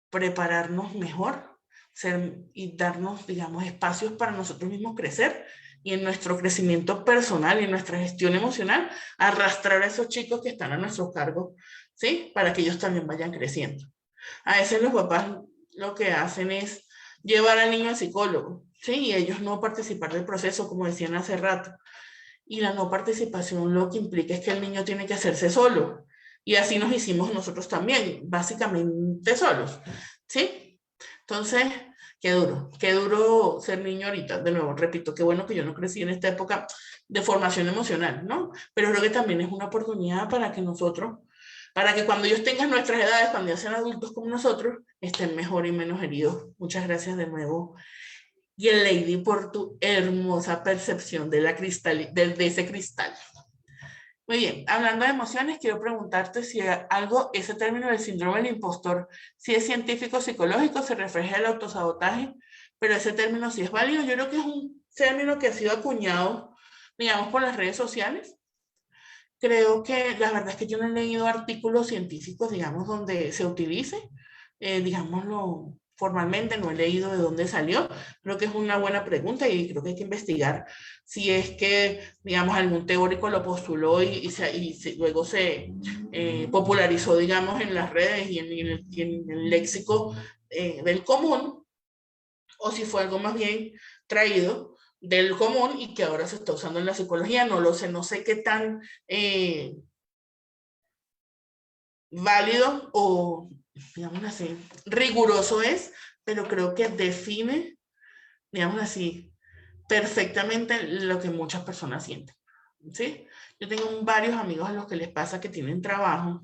Prepararnos mejor y darnos, digamos, espacios para nosotros mismos crecer y en nuestro crecimiento personal y en nuestra gestión emocional, arrastrar a esos chicos que están a nuestro cargo, ¿sí? Para que ellos también vayan creciendo. A veces los papás lo que hacen es llevar al niño al psicólogo, ¿sí? Y ellos no participar del proceso, como decían hace rato. Y la no participación lo que implica es que el niño tiene que hacerse solo. Y así nos hicimos nosotros también, básicamente solos, ¿sí? Entonces, qué duro ser niño ahorita. De nuevo, repito, qué bueno que yo no crecí en esta época de formación emocional, ¿no? Pero creo que también es una oportunidad para que nosotros, para que cuando ellos tengan nuestras edades, cuando ya sean adultos como nosotros, estén mejor y menos heridos. Muchas gracias de nuevo. Y el Lady por tu hermosa percepción de ese cristal. Muy bien, hablando de emociones, quiero preguntarte si ese término del síndrome del impostor, si es científico, psicológico, se refleja el autosabotaje, pero ese término sí es válido. Yo creo que es un término que ha sido acuñado, digamos, por las redes sociales. Creo que la verdad es que yo no he leído artículos científicos, digamos, donde se utilice, digámoslo formalmente, no he leído de dónde salió. Creo que es una buena pregunta y creo que hay que investigar si es que, digamos, algún teórico lo postuló luego se popularizó, digamos, en las redes y en el léxico del común, o si fue algo más bien traído del común y que ahora se está usando en la psicología. No lo sé, no sé qué tan válido o, digamos así, riguroso es, pero creo que define, digamos así, perfectamente lo que muchas personas sienten, ¿sí? Yo tengo varios amigos a los que les pasa que tienen trabajo.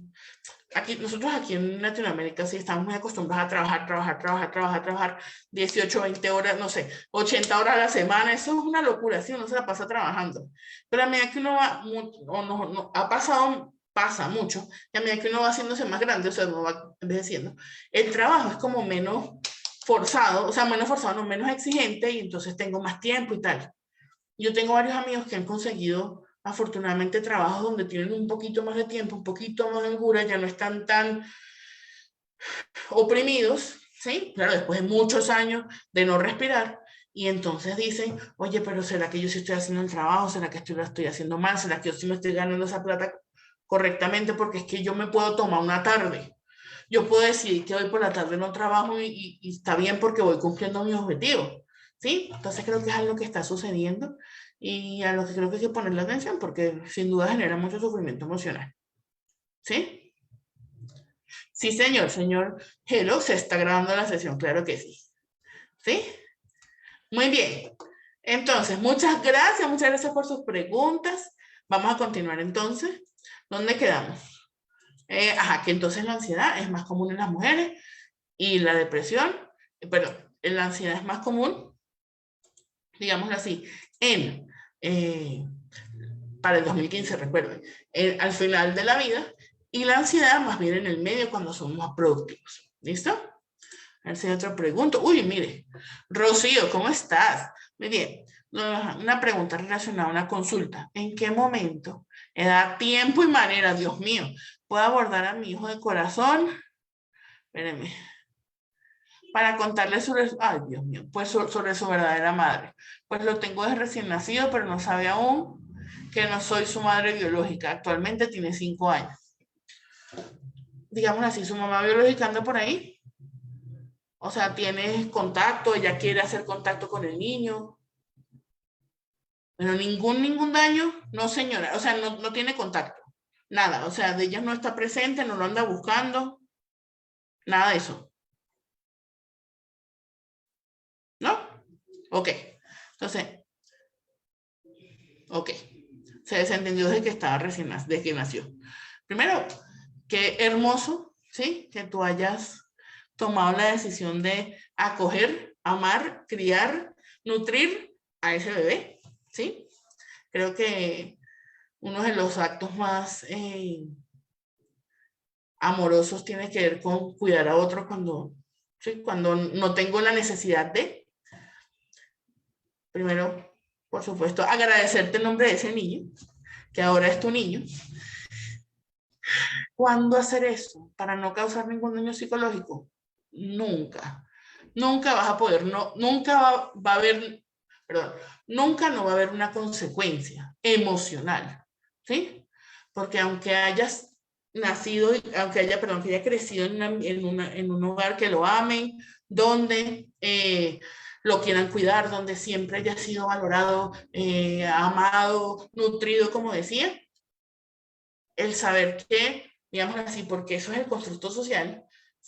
Nosotros aquí en Latinoamérica sí estamos muy acostumbrados a trabajar 18, 20 horas, no sé, 80 horas a la semana. Eso es una locura, sí, uno se la pasa trabajando. Pero a medida que uno va, pasa mucho, y a medida que uno va haciéndose más grande, o sea, uno va envejeciendo, el trabajo es como menos forzado, o sea, menos forzado, no, menos exigente, y entonces tengo más tiempo y tal. Yo tengo varios amigos que han conseguido afortunadamente trabajos donde tienen un poquito más de tiempo, un poquito más de holgura, ya no están tan oprimidos, ¿sí? Claro, después de muchos años de no respirar, y entonces dicen, oye, pero ¿será que yo sí estoy haciendo el trabajo? ¿Será que lo estoy haciendo mal? ¿Será que yo sí me estoy ganando esa plata correctamente? Porque es que yo me puedo tomar una tarde. Yo puedo decidir que hoy por la tarde no trabajo y está bien porque voy cumpliendo mis objetivos, ¿sí? Entonces creo que es algo que está sucediendo y a lo que creo que hay que ponerle atención porque sin duda genera mucho sufrimiento emocional, ¿sí? Sí, señor Hello, se está grabando la sesión, claro que sí, ¿sí? Muy bien, entonces muchas gracias por sus preguntas. Vamos a continuar entonces. ¿Dónde quedamos? Que entonces la ansiedad es más común en las mujeres y la depresión, perdón, la ansiedad es más común, digámoslo así, en para el 2015, recuerden, al final de la vida, y la ansiedad más bien en el medio cuando somos más productivos. ¿Listo? A ver si hay otra pregunta. Uy, mire, Rocío, ¿cómo estás? Muy bien. Una pregunta relacionada a una consulta. ¿En qué momento, edad, tiempo y manera, Dios mío, puedo abordar a mi hijo de corazón? Espérenme. Para contarle sobre, ay, Dios mío, pues sobre su verdadera madre. Pues lo tengo desde recién nacido, pero no sabe aún que no soy su madre biológica. Actualmente tiene 5 años. Digamos así, su mamá biológica anda por ahí. O sea, tiene contacto, ella quiere hacer contacto con el niño. Pero ningún daño, no señora, o sea, no tiene contacto. Nada, o sea, de ella no está presente, no lo anda buscando. Nada de eso. ¿No? Ok. Entonces, ok. Se desentendió desde que estaba recién, desde que nació. Primero, qué hermoso, ¿sí? Que tú hayas tomado la decisión de acoger, amar, criar, nutrir a ese bebé, ¿sí? Creo que uno de los actos más amorosos tiene que ver con cuidar a otro cuando, ¿sí? Cuando no tengo la necesidad de. Primero, por supuesto, agradecerte en nombre de ese niño, que ahora es tu niño. ¿Cuándo hacer eso para no causar ningún daño psicológico? Nunca. Nunca vas a poder, nunca va a haber, perdón, nunca no va a haber una consecuencia emocional, ¿sí? Porque aunque hayas nacido, aunque haya crecido en un hogar que lo amen, donde lo quieran cuidar, donde siempre haya sido valorado, amado, nutrido, como decía, el saber que, digamos así, porque eso es el constructo social,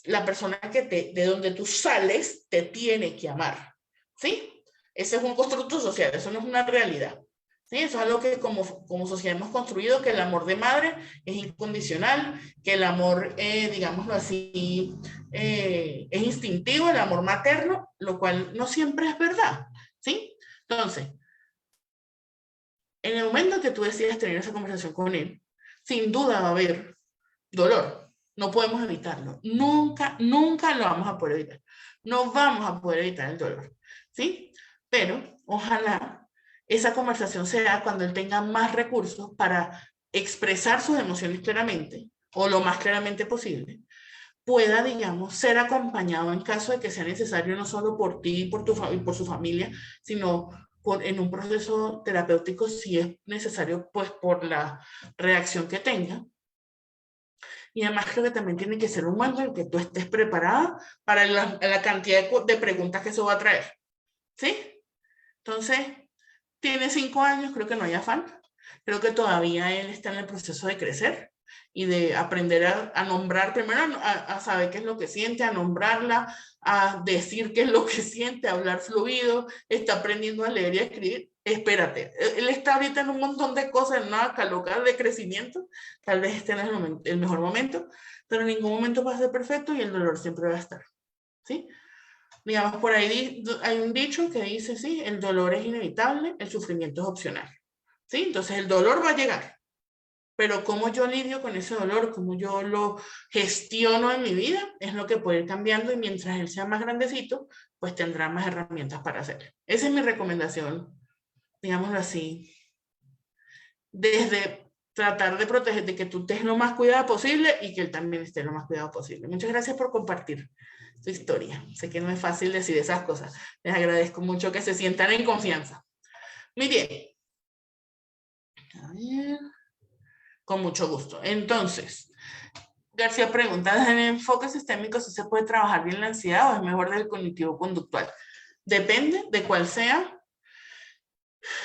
la persona de donde tú sales te tiene que amar, ¿sí? Ese es un constructo social, eso no es una realidad, ¿sí? Eso es algo que como sociedad hemos construido, que el amor de madre es incondicional, que el amor, digámoslo así, es instintivo, el amor materno, lo cual no siempre es verdad, ¿sí? Entonces, en el momento que tú decidas tener esa conversación con él, sin duda va a haber dolor. No podemos evitarlo. Nunca, nunca lo vamos a poder evitar. No vamos a poder evitar el dolor. ¿Sí? Pero ojalá esa conversación sea cuando él tenga más recursos para expresar sus emociones claramente o lo más claramente posible, pueda, digamos, ser acompañado en caso de que sea necesario, no solo por ti y por su familia, sino en un proceso terapéutico, si es necesario, pues por la reacción que tenga. Y además creo que también tiene que ser un momento en que tú estés preparada para la cantidad de preguntas que eso va a traer. ¿Sí? Entonces, tiene 5 años, creo que no hay afán. Creo que todavía él está en el proceso de crecer y de aprender a nombrar, primero a saber qué es lo que siente, a nombrarla, a decir qué es lo que siente, a hablar fluido, está aprendiendo a leer y a escribir. Espérate, él está ahorita en un montón de cosas, en una calocada de crecimiento, tal vez esté en el mejor momento, pero en ningún momento va a ser perfecto y el dolor siempre va a estar, ¿sí? Digamos, por ahí hay un dicho que dice, sí, el dolor es inevitable, el sufrimiento es opcional, ¿sí? Entonces el dolor va a llegar, pero cómo yo lidio con ese dolor, cómo yo lo gestiono en mi vida, es lo que puede ir cambiando y mientras él sea más grandecito, pues tendrá más herramientas para hacerlo. Esa es mi recomendación, digámoslo así, desde tratar de proteger, de que tú estés lo más cuidado posible y que él también esté lo más cuidado posible. Muchas gracias por compartir su historia. Sé que no es fácil decir esas cosas. Les agradezco mucho que se sientan en confianza. Muy bien. A ver. Con mucho gusto. Entonces, García pregunta, ¿desde el enfoque sistémico si se puede trabajar bien la ansiedad o es mejor del cognitivo-conductual? Depende de cuál sea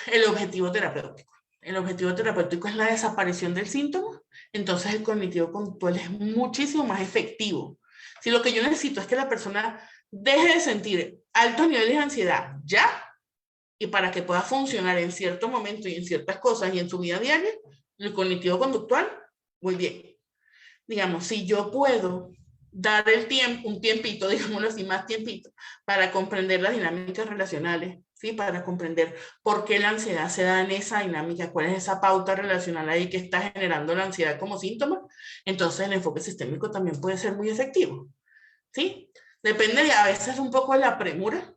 el objetivo terapéutico. El objetivo terapéutico es la desaparición del síntoma, entonces el cognitivo-conductual es muchísimo más efectivo. Si lo que yo necesito es que la persona deje de sentir altos niveles de ansiedad ya, y para que pueda funcionar en cierto momento y en ciertas cosas y en su vida diaria, el cognitivo-conductual, muy bien. Digamos, si yo puedo dar un tiempito, digámoslo así, más tiempito, para comprender las dinámicas relacionales, ¿sí? Para comprender por qué la ansiedad se da en esa dinámica, cuál es esa pauta relacional ahí que está generando la ansiedad como síntoma. Entonces el enfoque sistémico también puede ser muy efectivo, ¿sí? Depende a veces un poco de la premura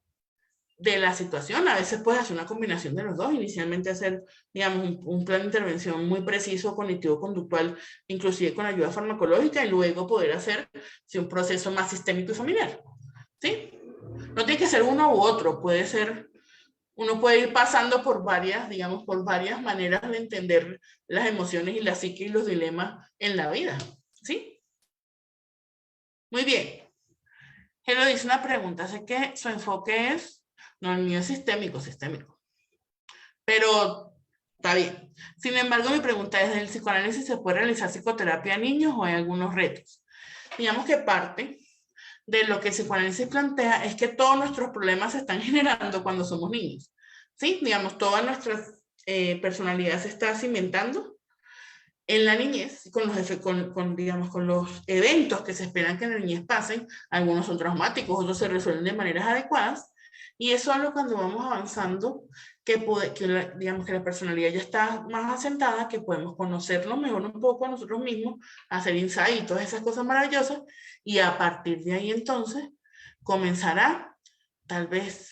de la situación. A veces puedes hacer una combinación de los dos, inicialmente hacer, digamos, un plan de intervención muy preciso, cognitivo-conductual, inclusive con ayuda farmacológica, y luego poder hacer un proceso más sistémico y familiar, ¿sí? No tiene que ser uno u otro, puede ser, uno puede ir pasando por varias, digamos, por varias maneras de entender las emociones y la psique y los dilemas en la vida, ¿sí? Muy bien. Hello dice una pregunta, sé que su enfoque es, no, el mío es sistémico. Pero está bien. Sin embargo, mi pregunta es, ¿del psicoanálisis se puede realizar psicoterapia a niños o hay algunos retos? Digamos que parte de lo que el psicoanálisis plantea es que todos nuestros problemas se están generando cuando somos niños. ¿Sí? Digamos, toda nuestra personalidad se está cimentando en la niñez, digamos, con los eventos que se esperan que en la niñez pasen. Algunos son traumáticos, otros se resuelven de maneras adecuadas, y es solo cuando vamos avanzando digamos que la personalidad ya está más asentada, que podemos conocernos mejor un poco a nosotros mismos, hacer insight y todas esas cosas maravillosas, y a partir de ahí entonces comenzará tal vez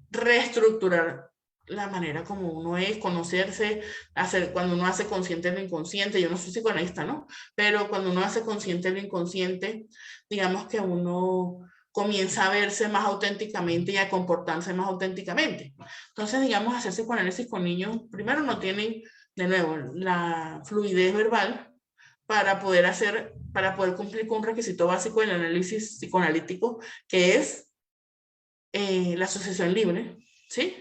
reestructurar la manera como uno es, conocerse, cuando uno hace consciente lo inconsciente. Yo no soy psicoanalista, ¿no? Pero cuando uno hace consciente lo inconsciente, digamos que uno comienza a verse más auténticamente y a comportarse más auténticamente. Entonces, digamos, hacer psicoanálisis con niños, primero no tienen, de nuevo, la fluidez verbal para poder cumplir con un requisito básico del análisis psicoanalítico, que es la asociación libre, ¿sí?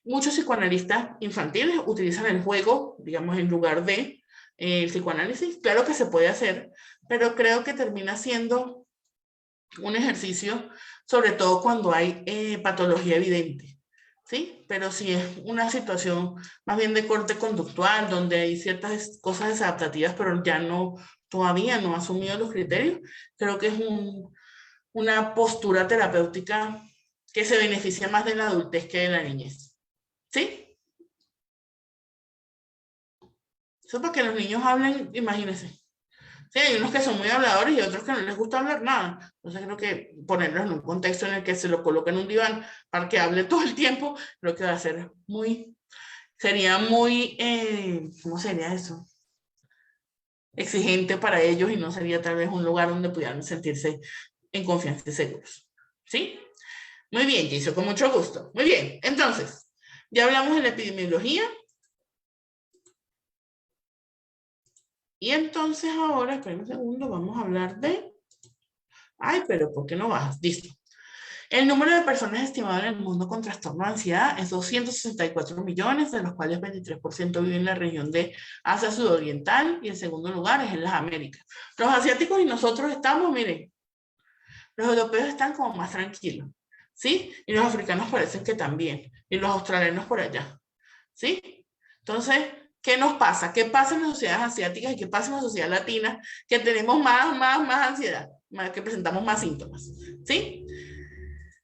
Muchos psicoanalistas infantiles utilizan el juego, digamos, en lugar de el psicoanálisis. Claro que se puede hacer, pero creo que termina siendo un ejercicio, sobre todo cuando hay patología evidente, ¿sí? Pero si es una situación más bien de corte conductual, donde hay ciertas cosas desadaptativas, pero ya todavía no ha asumido los criterios, creo que es una postura terapéutica que se beneficia más de la adultez que de la niñez, ¿sí? Eso para que los niños hablen, imagínense. Sí, hay unos que son muy habladores y otros que no les gusta hablar nada. Entonces creo que ponerlos en un contexto en el que se lo coloque en un diván para que hable todo el tiempo, creo que va a ser sería muy, ¿cómo sería eso? Exigente para ellos, y no sería tal vez un lugar donde pudieran sentirse en confianza y seguros. ¿Sí? Muy bien, Jason, con mucho gusto. Muy bien, entonces, ya hablamos de la epidemiología. Y entonces ahora, esperen un segundo, vamos a hablar de... Ay, pero ¿por qué no bajas? Listo. El número de personas estimado en el mundo con trastorno de ansiedad es 264 millones, de los cuales 23% viven en la región de Asia Sudoriental, y el segundo lugar es en las Américas. Los asiáticos y nosotros estamos, miren, los europeos están como más tranquilos, ¿sí? Y los africanos parecen que también, y los australianos por allá, ¿sí? Entonces, ¿qué nos pasa? ¿Qué pasa en las sociedades asiáticas y qué pasa en la sociedad latina? Que tenemos más ansiedad, que presentamos más síntomas, ¿sí?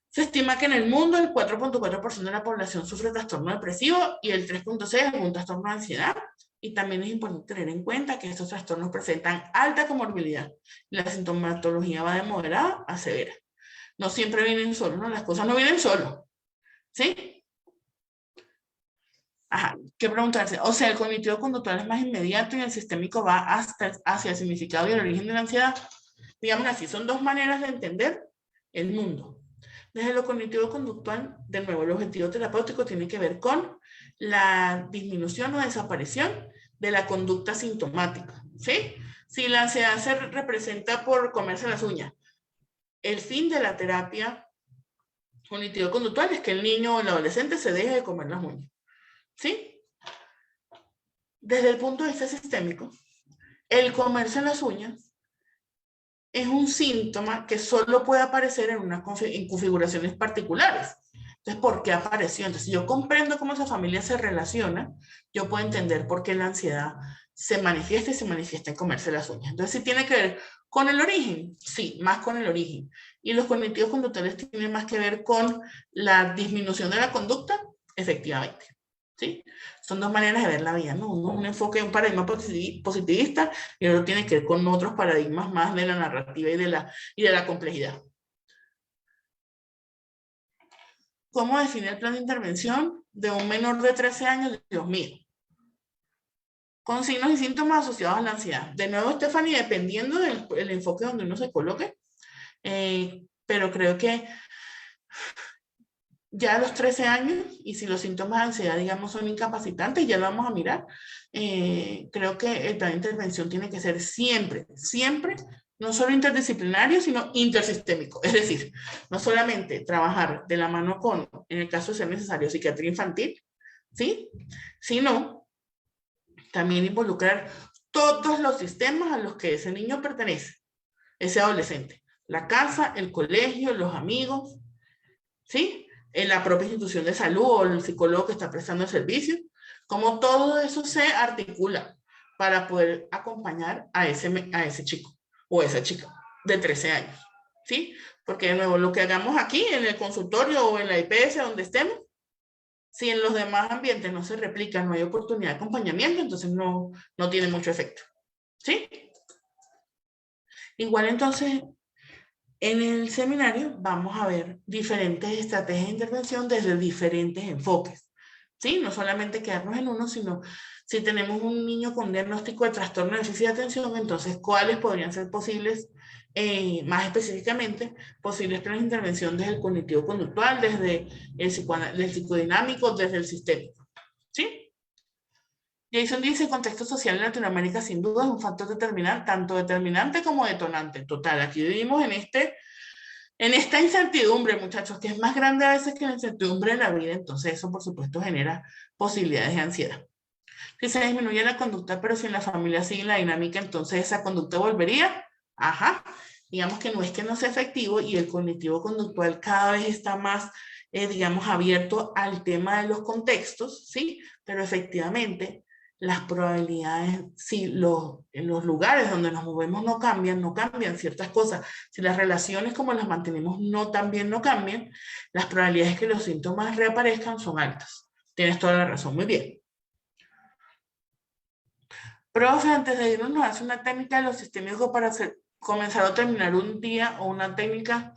Se estima que en el mundo el 4.4% de la población sufre trastorno depresivo y el 3.6% algún trastorno de ansiedad. Y también es importante tener en cuenta que estos trastornos presentan alta comorbilidad. La sintomatología va de moderada a severa. No siempre vienen solos, ¿no? Las cosas no vienen solos, ¿sí? Ajá, ¿qué preguntarse? O sea, el cognitivo conductual es más inmediato y el sistémico va hacia el significado y el origen de la ansiedad. Digamos así, son dos maneras de entender el mundo. Desde lo cognitivo-conductual, de nuevo, el objetivo terapéutico tiene que ver con la disminución o desaparición de la conducta sintomática, ¿sí? Si la ansiedad se representa por comerse las uñas, el fin de la terapia cognitivo-conductual es que el niño o el adolescente se deje de comer las uñas, ¿sí? Desde el punto de vista sistémico, el comerse las uñas es un síntoma que solo puede aparecer en configuraciones particulares. Entonces, ¿por qué apareció? Entonces, si yo comprendo cómo esa familia se relaciona, yo puedo entender por qué la ansiedad se manifiesta y se manifiesta en comerse las uñas. Entonces, ¿sí tiene que ver con el origen? Sí, más con el origen. ¿Y los cognitivos conductuales tienen más que ver con la disminución de la conducta? Efectivamente. ¿Sí? Son dos maneras de ver la vida, ¿no? Uno es un enfoque, un paradigma positivista, y otro tiene que ver con otros paradigmas más de la narrativa y de la complejidad. ¿Cómo definir el plan de intervención de un menor de 13 años? Dios mío. Con signos y síntomas asociados a la ansiedad. De nuevo, Stephanie, dependiendo del enfoque donde uno se coloque, pero creo que ya a los 13 años, y si los síntomas de ansiedad, digamos, son incapacitantes, ya lo vamos a mirar, creo que el plan de intervención tiene que ser siempre, siempre, no solo interdisciplinario, sino intersistémico. Es decir, no solamente trabajar de la mano con, en el caso de ser necesario, psiquiatría infantil, ¿sí? Sino también involucrar todos los sistemas a los que ese niño pertenece, ese adolescente. La casa, el colegio, los amigos, ¿sí? En la propia institución de salud o el psicólogo que está prestando el servicio, cómo todo eso se articula para poder acompañar a ese chico o esa chica de 13 años, ¿sí? Porque de nuevo, lo que hagamos aquí en el consultorio o en la IPS donde estemos, si en los demás ambientes no se replica, no hay oportunidad de acompañamiento, entonces no tiene mucho efecto, ¿sí? Igual entonces, en el seminario vamos a ver diferentes estrategias de intervención desde diferentes enfoques, ¿sí? No solamente quedarnos en uno, sino si tenemos un niño con diagnóstico de trastorno de déficit de atención, entonces, ¿cuáles podrían ser posibles, más específicamente, posibles planes de intervención desde el cognitivo-conductual, desde el psicodinámico, desde el sistémico, ¿sí? Jason dice, el contexto social en Latinoamérica sin duda es un factor determinante, tanto determinante como detonante. Total, aquí vivimos en esta incertidumbre, muchachos, que es más grande a veces que la incertidumbre de la vida, entonces eso por supuesto genera posibilidades de ansiedad. Si se disminuye la conducta, pero si en la familia sigue la dinámica, entonces esa conducta volvería, ajá, digamos que no es que no sea efectivo y el cognitivo conductual cada vez está más, digamos, abierto al tema de los contextos, ¿sí? Pero efectivamente las probabilidades, si en los lugares donde nos movemos no cambian ciertas cosas, si las relaciones como las mantenemos también no cambian, las probabilidades de que los síntomas reaparezcan son altas. Tienes toda la razón, muy bien. Profe, antes de irnos, nos hace una técnica de los sistémicos para comenzar o terminar un día, o una técnica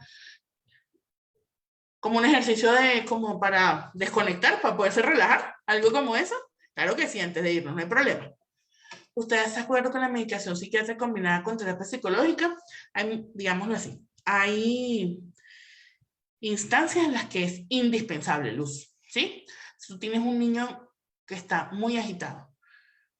como un ejercicio como para desconectar, para poderse relajar, algo como eso. Claro que sí, antes de irnos, no hay problema. ¿Ustedes están de acuerdo con la medicación psiquiátrica combinada con terapia psicológica? Digámoslo así, hay instancias en las que es indispensable el uso, ¿sí? Si tú tienes un niño que está muy agitado,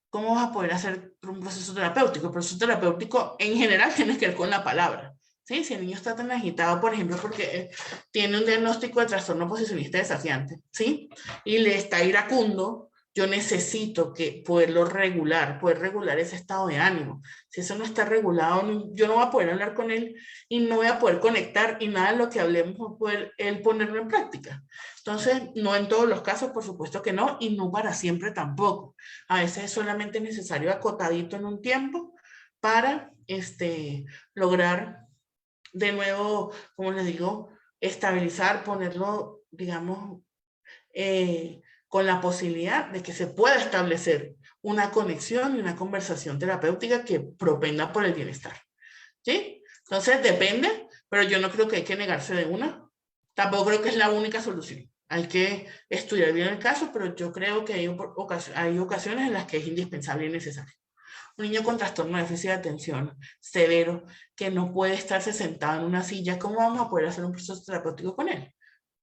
¿cómo vas a poder hacer un proceso terapéutico? El proceso terapéutico en general tiene que ver con la palabra, ¿sí? Si el niño está tan agitado, por ejemplo, porque tiene un diagnóstico de trastorno posicionista desafiante, ¿sí? Y le está iracundo, yo necesito poder regular ese estado de ánimo. Si eso no está regulado, yo no voy a poder hablar con él y no voy a poder conectar y nada de lo que hablemos va a poder él ponerlo en práctica. Entonces, no en todos los casos, por supuesto que no, y no para siempre tampoco. A veces es solamente necesario acotadito en un tiempo para lograr de nuevo, como les digo, estabilizar, ponerlo, digamos, con la posibilidad de que se pueda establecer una conexión y una conversación terapéutica que propenda por el bienestar. ¿Sí? Entonces, depende, pero yo no creo que hay que negarse de una. Tampoco creo que es la única solución. Hay que estudiar bien el caso, pero yo creo que hay ocasiones en las que es indispensable y necesario. Un niño con trastorno de déficit de atención severo, que no puede estarse sentado en una silla, ¿cómo vamos a poder hacer un proceso terapéutico con él?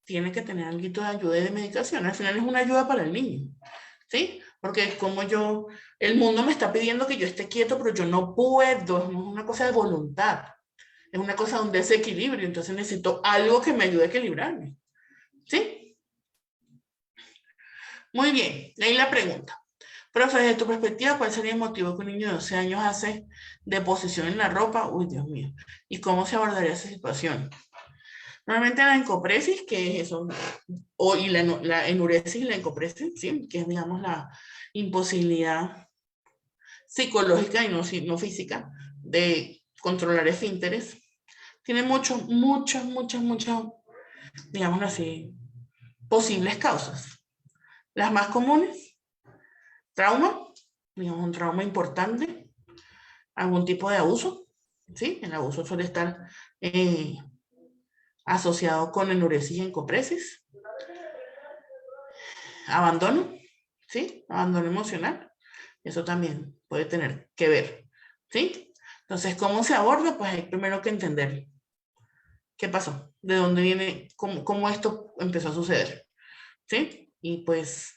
Tiene que tener algo de ayuda y de medicación. Al final es una ayuda para el niño, ¿sí? Porque como el mundo me está pidiendo que yo esté quieto, pero yo no puedo, no es una cosa de voluntad, es una cosa de un desequilibrio, entonces necesito algo que me ayude a equilibrarme, ¿sí? Muy bien, leí la pregunta. Profe, desde tu perspectiva, ¿cuál sería el motivo que un niño de 12 años hace deposición en la ropa? Uy, Dios mío. ¿Y cómo se abordaría esa situación? Normalmente la encopresis, que es eso, y la enuresis y la encopresis, ¿sí? Que es, digamos, la imposibilidad psicológica y no física de controlar esfínteres. Tiene muchas, digámoslo así, posibles causas. Las más comunes, trauma, digamos, un trauma importante, algún tipo de abuso, ¿sí? El abuso suele estar asociado con enuresis y encopresis. Abandono, ¿sí? Abandono emocional. Eso también puede tener que ver, ¿sí? Entonces, ¿cómo se aborda? Pues hay primero que entender qué pasó, de dónde viene, cómo esto empezó a suceder, ¿sí? Y pues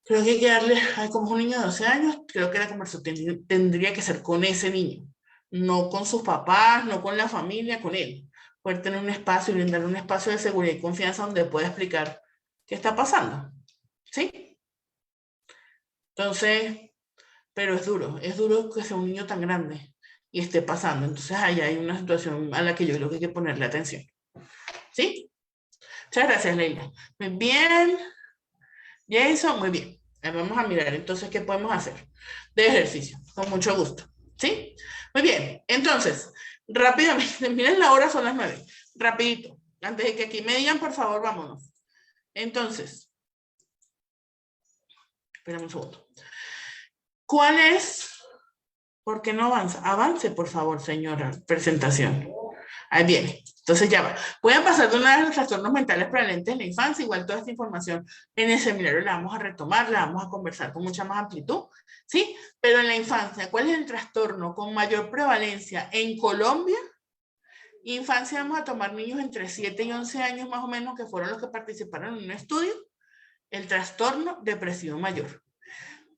creo que hay que darle, como es un niño de 12 años, creo que la conversación tendría que ser con ese niño, no con sus papás, no con la familia, con él. Poder tener un espacio y brindarle un espacio de seguridad y confianza donde pueda explicar qué está pasando, ¿sí? Entonces, pero es duro que sea un niño tan grande y esté pasando. Entonces, ahí hay una situación a la que yo creo que hay que ponerle atención, ¿sí? Muchas gracias, Leila. Muy bien. Jason, muy bien. Vamos a mirar entonces qué podemos hacer de ejercicio, con mucho gusto. ¿Sí? Muy bien. Entonces, rápidamente, miren la hora, son las 9. Rapidito. Antes de que aquí me digan, por favor, vámonos. Entonces, espérame un segundo. ¿Cuál es? ¿Por qué no avanza? Avance, por favor, señora. Presentación. Ahí viene. Entonces ya va. Voy a pasar de una de los trastornos mentales prevalentes en la infancia. Igual toda esta información en el seminario la vamos a retomar, la vamos a conversar con mucha más amplitud, ¿sí? Pero en la infancia, ¿cuál es el trastorno con mayor prevalencia en Colombia? Infancia vamos a tomar niños entre 7 y 11 años más o menos, que fueron los que participaron en un estudio, el trastorno depresivo mayor.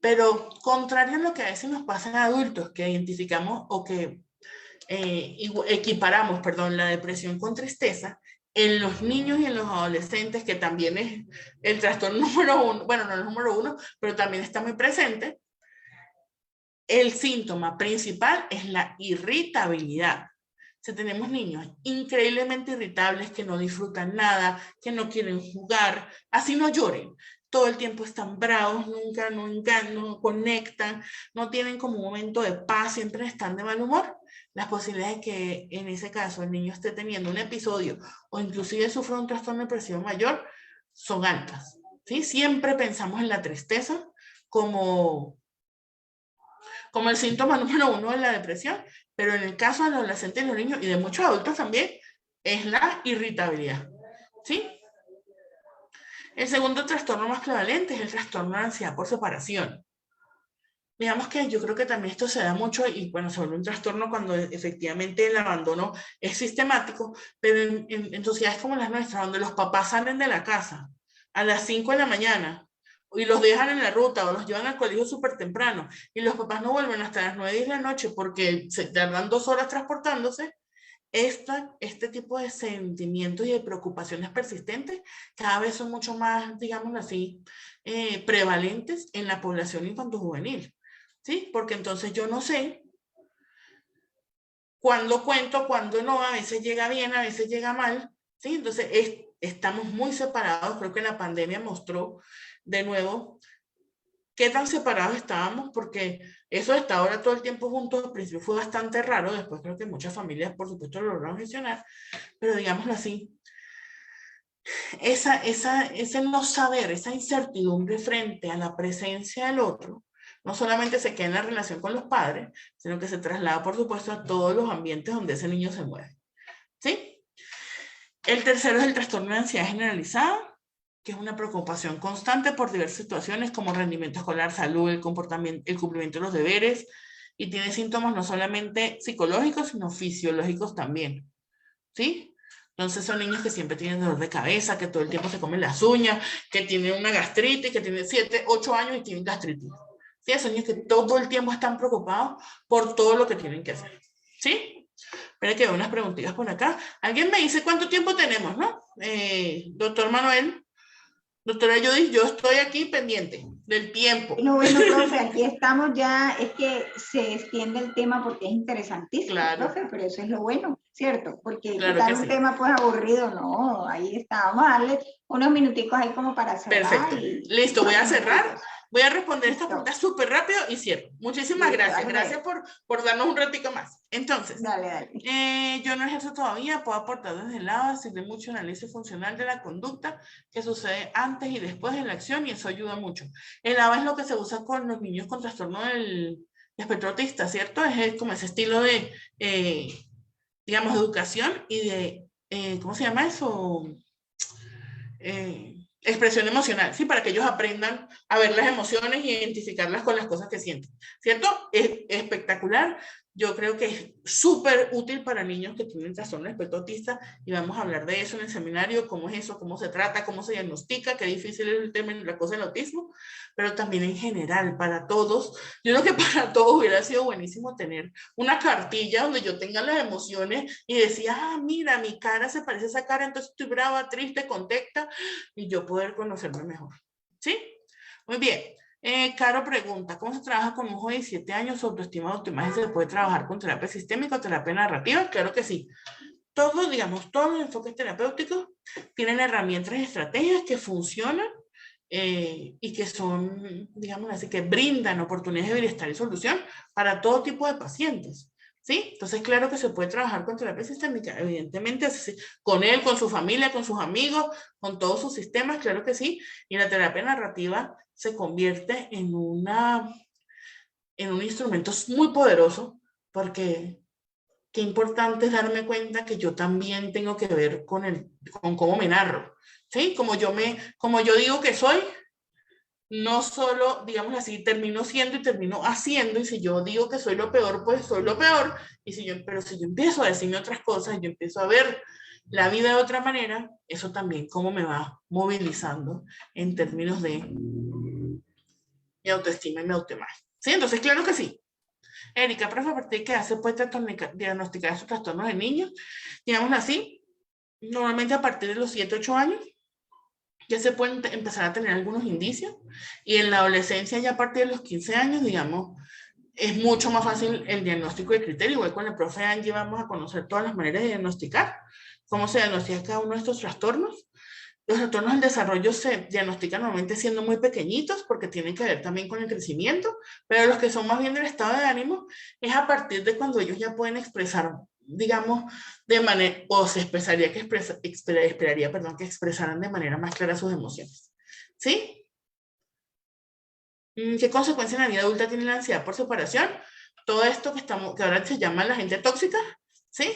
Pero contrario a lo que a veces nos pasa en adultos, que identificamos o que equiparamos, la depresión con tristeza, en los niños y en los adolescentes, que también es el trastorno número 1, bueno, no es el número 1, pero también está muy presente, el síntoma principal es la irritabilidad. Si tenemos niños increíblemente irritables, que no disfrutan nada, que no quieren jugar, así no lloren, todo el tiempo están bravos, nunca no conectan, no tienen como un momento de paz, siempre están de mal humor, las posibilidades de que en ese caso el niño esté teniendo un episodio o inclusive sufra un trastorno depresivo mayor son altas, ¿sí? Siempre pensamos en la tristeza como el síntoma número 1 de la depresión, pero en el caso de los adolescentes y los niños y de muchos adultos también es la irritabilidad, ¿sí? El segundo trastorno más prevalente es el trastorno de ansiedad por separación. Digamos que yo creo que también esto se da mucho y bueno, se vuelve un trastorno cuando efectivamente el abandono es sistemático, pero en sociedades como las nuestras, donde los papás salen de la casa a las 5 de la mañana y los dejan en la ruta o los llevan al colegio súper temprano y los papás no vuelven hasta las 9 de la noche porque se tardan 2 horas transportándose, este tipo de sentimientos y de preocupaciones persistentes cada vez son mucho más, digámoslo así, prevalentes en la población infanto-juvenil, ¿sí? Porque entonces yo no sé cuándo cuento, cuándo no, a veces llega bien, a veces llega mal, ¿sí? Entonces estamos muy separados, creo que la pandemia mostró de nuevo qué tan separados estábamos, porque eso de estar ahora todo el tiempo juntos al principio fue bastante raro, después creo que muchas familias por supuesto lo lograron gestionar, pero digámoslo así, ese no saber, esa incertidumbre frente a la presencia del otro, no solamente se queda en la relación con los padres, sino que se traslada por supuesto a todos los ambientes donde ese niño se mueve, ¿sí? El tercero es el trastorno de ansiedad generalizada, que es una preocupación constante por diversas situaciones como rendimiento escolar, salud, el cumplimiento de los deberes, y tiene síntomas no solamente psicológicos, sino fisiológicos también, ¿sí? Entonces son niños que siempre tienen dolor de cabeza, que todo el tiempo se comen las uñas, que tienen una gastritis, que tienen 7, 8 años y tienen gastritis. ¿Sí? Son niños que todo el tiempo están preocupados por todo lo que tienen que hacer, ¿sí? Espera que veo unas preguntitas por acá. Alguien me dice cuánto tiempo tenemos, ¿no? Doctor Manuel. Doctora Judith, yo estoy aquí pendiente del tiempo. Bueno, profe, aquí estamos ya, es que se extiende el tema porque es interesantísimo, Claro. profe, pero eso es lo bueno. ¿cierto? Porque ¿qué Claro tal que un sí. tema pues aburrido? No, ahí está, vamos a darle unos minuticos ahí como para cerrar Perfecto. Listo, voy a cerrar. Voy a responder estas Listo, preguntas súper rápido y cierro. Muchísimas listo, gracias. dale, Gracias pues. por darnos un ratico más. Entonces, Dale, dale. yo no ejerzo todavía, puedo aportar desde el lado, sirve mucho análisis funcional de la conducta que sucede antes y después de la acción y eso ayuda mucho. El ABA es lo que se usa con los niños con trastorno del espectro autista, ¿cierto? Es como ese estilo de, digamos, educación y de, ¿cómo se llama eso? Expresión emocional, ¿sí? Para que ellos aprendan a ver las emociones y identificarlas con las cosas que sienten, ¿cierto? Es espectacular. Yo creo que es súper útil para niños que tienen trastorno de espectro autista y vamos a hablar de eso en el seminario, cómo es eso, cómo se trata, cómo se diagnostica, qué difícil es el tema de la cosa del autismo, pero también en general, para todos. Yo creo que para todos hubiera sido buenísimo tener una cartilla donde yo tenga las emociones y decía, ah, mira, mi cara se parece a esa cara, entonces estoy brava, triste, contenta, y yo poder conocerme mejor. ¿Sí? Muy bien. Caro pregunta, ¿cómo se trabaja con un joven de 17 años? ¿Su autoestima o autoimagen se puede trabajar con terapia sistémica o terapia narrativa? Claro que sí. Todos, digamos, todos los enfoques terapéuticos tienen herramientas y estrategias que funcionan y que son, digamos así, que brindan oportunidades de bienestar y solución para todo tipo de pacientes. ¿Sí? Entonces, claro que se puede trabajar con terapia sistémica, evidentemente, así, con él, con su familia, con sus amigos, con todos sus sistemas, claro que sí. Y la terapia narrativa se convierte en un instrumento muy poderoso porque qué importante es darme cuenta que yo también tengo que ver con cómo me narro. ¿Sí? Como yo digo que soy, no solo, digamos así, termino siendo y termino haciendo, y si yo digo que soy lo peor, pues soy lo peor, pero si yo empiezo a decirme otras cosas, yo empiezo a ver la vida de otra manera, eso también cómo me va movilizando en términos de mi autoestima y mi autoimagen. ¿Sí? Entonces, claro que sí. Erika, profe, ¿a partir de qué se puede diagnosticar estos trastornos de niños? Digamos así, normalmente a partir de los 7, 8 años, ya se pueden empezar a tener algunos indicios y en la adolescencia ya a partir de los 15 años, digamos, es mucho más fácil el diagnóstico de criterio. Igual con el profe Angie vamos a conocer todas las maneras de diagnosticar, cómo se diagnostica cada uno de estos trastornos. Los trastornos del desarrollo se diagnostican normalmente siendo muy pequeñitos porque tienen que ver también con el crecimiento, pero los que son más bien del estado de ánimo es a partir de cuando ellos ya pueden expresar, digamos, de manera, o se esperaría perdón, que expresaran de manera más clara sus emociones. ¿Sí? ¿Qué consecuencia en la vida adulta tiene la ansiedad por separación? Todo esto que ahora se llama la gente tóxica, ¿sí?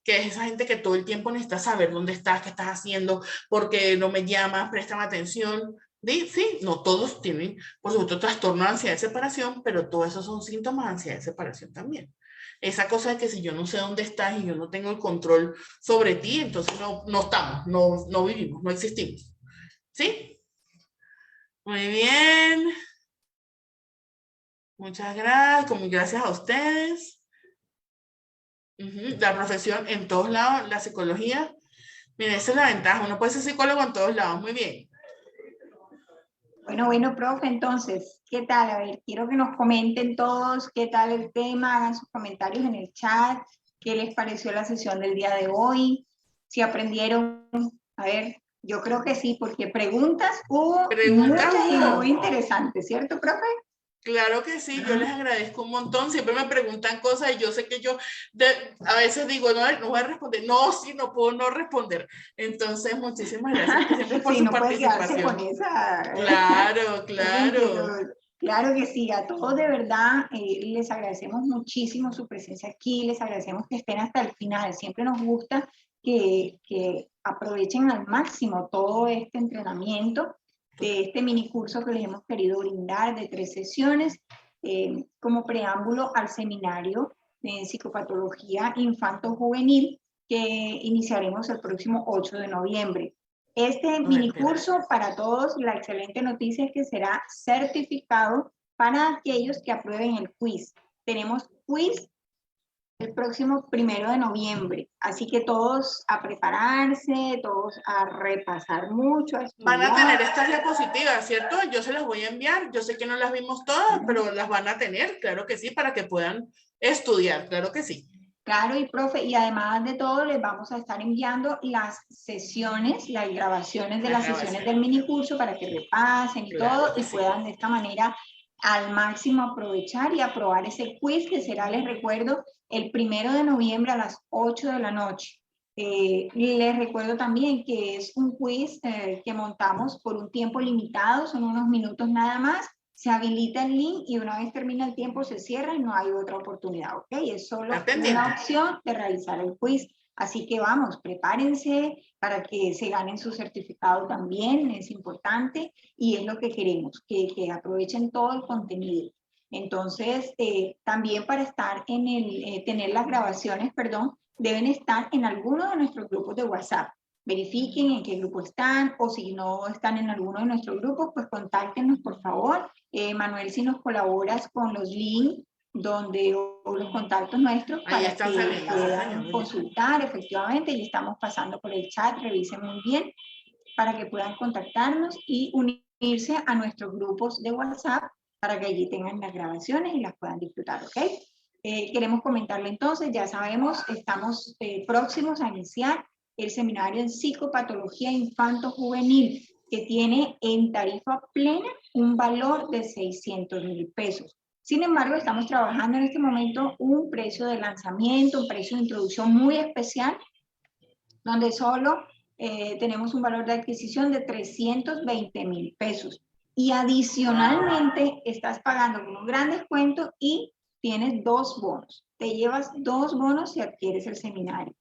Que es esa gente que todo el tiempo necesita saber dónde estás, qué estás haciendo, porque no me llamas, préstame atención. Sí, no todos tienen, por supuesto, trastorno de ansiedad de separación, pero todos esos son síntomas de ansiedad de separación también. Esa cosa de que si yo no sé dónde estás y yo no tengo el control sobre ti, entonces no estamos, no vivimos, no existimos. ¿Sí? Muy bien. Muchas gracias, como gracias a ustedes. La profesión en todos lados, la psicología. Miren, esa es la ventaja, uno puede ser psicólogo en todos lados, muy bien. Bueno, profe, entonces, ¿qué tal? A ver, quiero que nos comenten todos qué tal el tema, hagan sus comentarios en el chat, qué les pareció la sesión del día de hoy, si aprendieron, a ver, yo creo que sí, porque preguntas hubo Preguntas muchas y muy hubo. interesantes, ¿cierto, profe? Claro que sí, yo les agradezco un montón, siempre me preguntan cosas y yo sé que a veces digo, no voy a responder, no, sí, no puedo no responder. Entonces, muchísimas gracias siempre por Sí, su no puede quedarse con participación. esa, Claro, esa claro. inquietud. Claro que sí, a todos de verdad les agradecemos muchísimo su presencia aquí, les agradecemos que estén hasta el final. Siempre nos gusta que aprovechen al máximo todo este entrenamiento de este mini curso que les hemos querido brindar de 3 sesiones como preámbulo al seminario de psicopatología infanto-juvenil que iniciaremos el próximo 8 de noviembre. Este mini curso para todos, la excelente noticia es que será certificado para aquellos que aprueben el quiz. Tenemos quiz el próximo 1 de noviembre, así que todos a prepararse, todos a repasar mucho, a Van a tener estudiar. estas diapositivas, ¿cierto? Yo se las voy a enviar. Yo sé que no las vimos todas, pero las van a tener, claro que sí, para que puedan estudiar, claro que sí. Claro, y profe, y además de todo, les vamos a estar enviando las sesiones, las grabaciones de las sesiones del minicurso para que repasen y todo, y puedan de esta manera al máximo aprovechar y aprobar ese quiz que será, les recuerdo, el 1 de noviembre a las 8 de la noche. Les recuerdo también que es un quiz que montamos por un tiempo limitado, son unos minutos nada más. Se habilita el link y una vez termina el tiempo se cierra y no hay otra oportunidad, ¿ok? Es solo una opción de realizar el quiz. Así que vamos, prepárense para que se ganen su certificado también, es importante y es lo que queremos, que aprovechen todo el contenido. Entonces, también para estar en tener las grabaciones, perdón, deben estar en alguno de nuestros grupos de WhatsApp. Verifiquen en qué grupo están o si no están en alguno de nuestros grupos, pues contáctenos por favor. Manuel, si nos colaboras con los links o los contactos nuestros para que puedan consultar, efectivamente, y estamos pasando por el chat, revisen muy bien para que puedan contactarnos y unirse a nuestros grupos de WhatsApp para que allí tengan las grabaciones y las puedan disfrutar, ¿ok? Queremos comentarle entonces, ya sabemos, estamos próximos a iniciar el seminario en psicopatología infanto-juvenil, que tiene en tarifa plena un valor de 600.000 pesos. Sin embargo, estamos trabajando en este momento un precio de lanzamiento, un precio de introducción muy especial, donde solo tenemos un valor de adquisición de 320.000 pesos. Y adicionalmente estás pagando con un gran descuento y tienes 2 bonos. Te llevas 2 bonos si adquieres el seminario.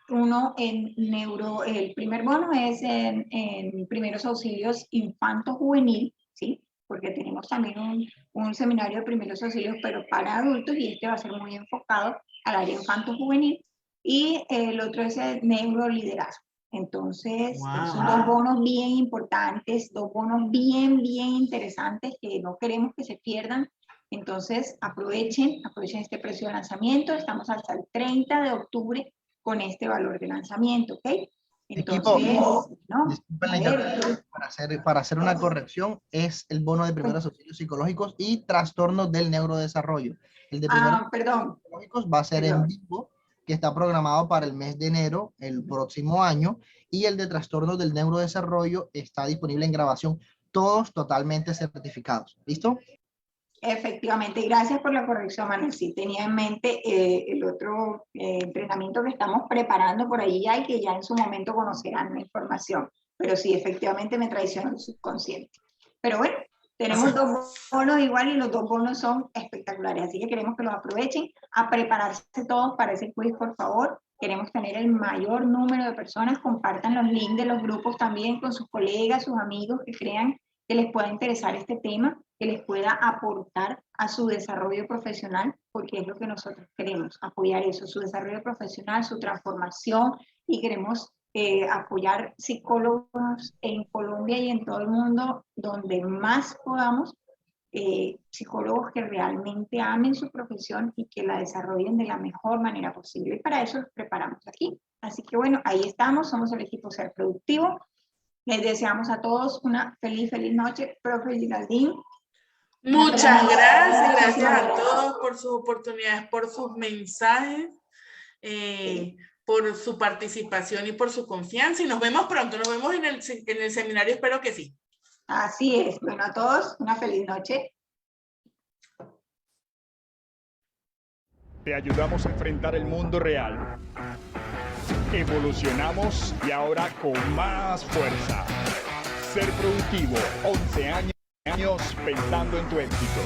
Uno en el primer bono es en primeros auxilios infanto-juvenil, ¿sí? Porque tenemos también un seminario de primeros auxilios, pero para adultos, y este va a ser muy enfocado al área infanto-juvenil. Y el otro es el neuroliderazgo. Entonces, son 2 bonos bien importantes, 2 bonos bien interesantes que no queremos que se pierdan. Entonces, aprovechen este precio de lanzamiento. Estamos hasta el 30 de octubre con este valor de lanzamiento, ¿ok? Entonces, equipo, ¿no? Para hacer una corrección, es el bono de primeros auxilios psicológicos y trastornos del neurodesarrollo. El de primeros auxilios psicológicos va a ser en vivo, que está programado para el mes de enero, el próximo año, y el de trastornos del neurodesarrollo está disponible en grabación, todos totalmente certificados. ¿Listo? Efectivamente, gracias por la corrección, Manuel. Sí, tenía en mente el otro entrenamiento que estamos preparando por ahí y que ya en su momento conocerán la información. Pero sí, efectivamente me traicionó el subconsciente. Pero bueno, tenemos 2 bonos igual y los 2 bonos son espectaculares. Así que queremos que los aprovechen, a prepararse todos para ese quiz, por favor. Queremos tener el mayor número de personas. Compartan los links de los grupos también con sus colegas, sus amigos que crean que les pueda interesar este tema, que les pueda aportar a su desarrollo profesional, porque es lo que nosotros queremos, apoyar eso, su desarrollo profesional, su transformación, y queremos apoyar psicólogos en Colombia y en todo el mundo, donde más podamos, psicólogos que realmente amen su profesión y que la desarrollen de la mejor manera posible. Y para eso los preparamos aquí. Así que bueno, ahí estamos, somos el equipo Ser Productivo. Les deseamos a todos una feliz noche, profe Giraldín. Muchas gracias a todos por sus oportunidades, por sus mensajes, por su participación y por su confianza. Y nos vemos pronto, nos vemos en el seminario, espero que sí. Así es. Bueno, a todos una feliz noche. Te ayudamos a enfrentar el mundo real. Evolucionamos y ahora con más fuerza. Ser Productivo, 11 años pensando en tu éxito.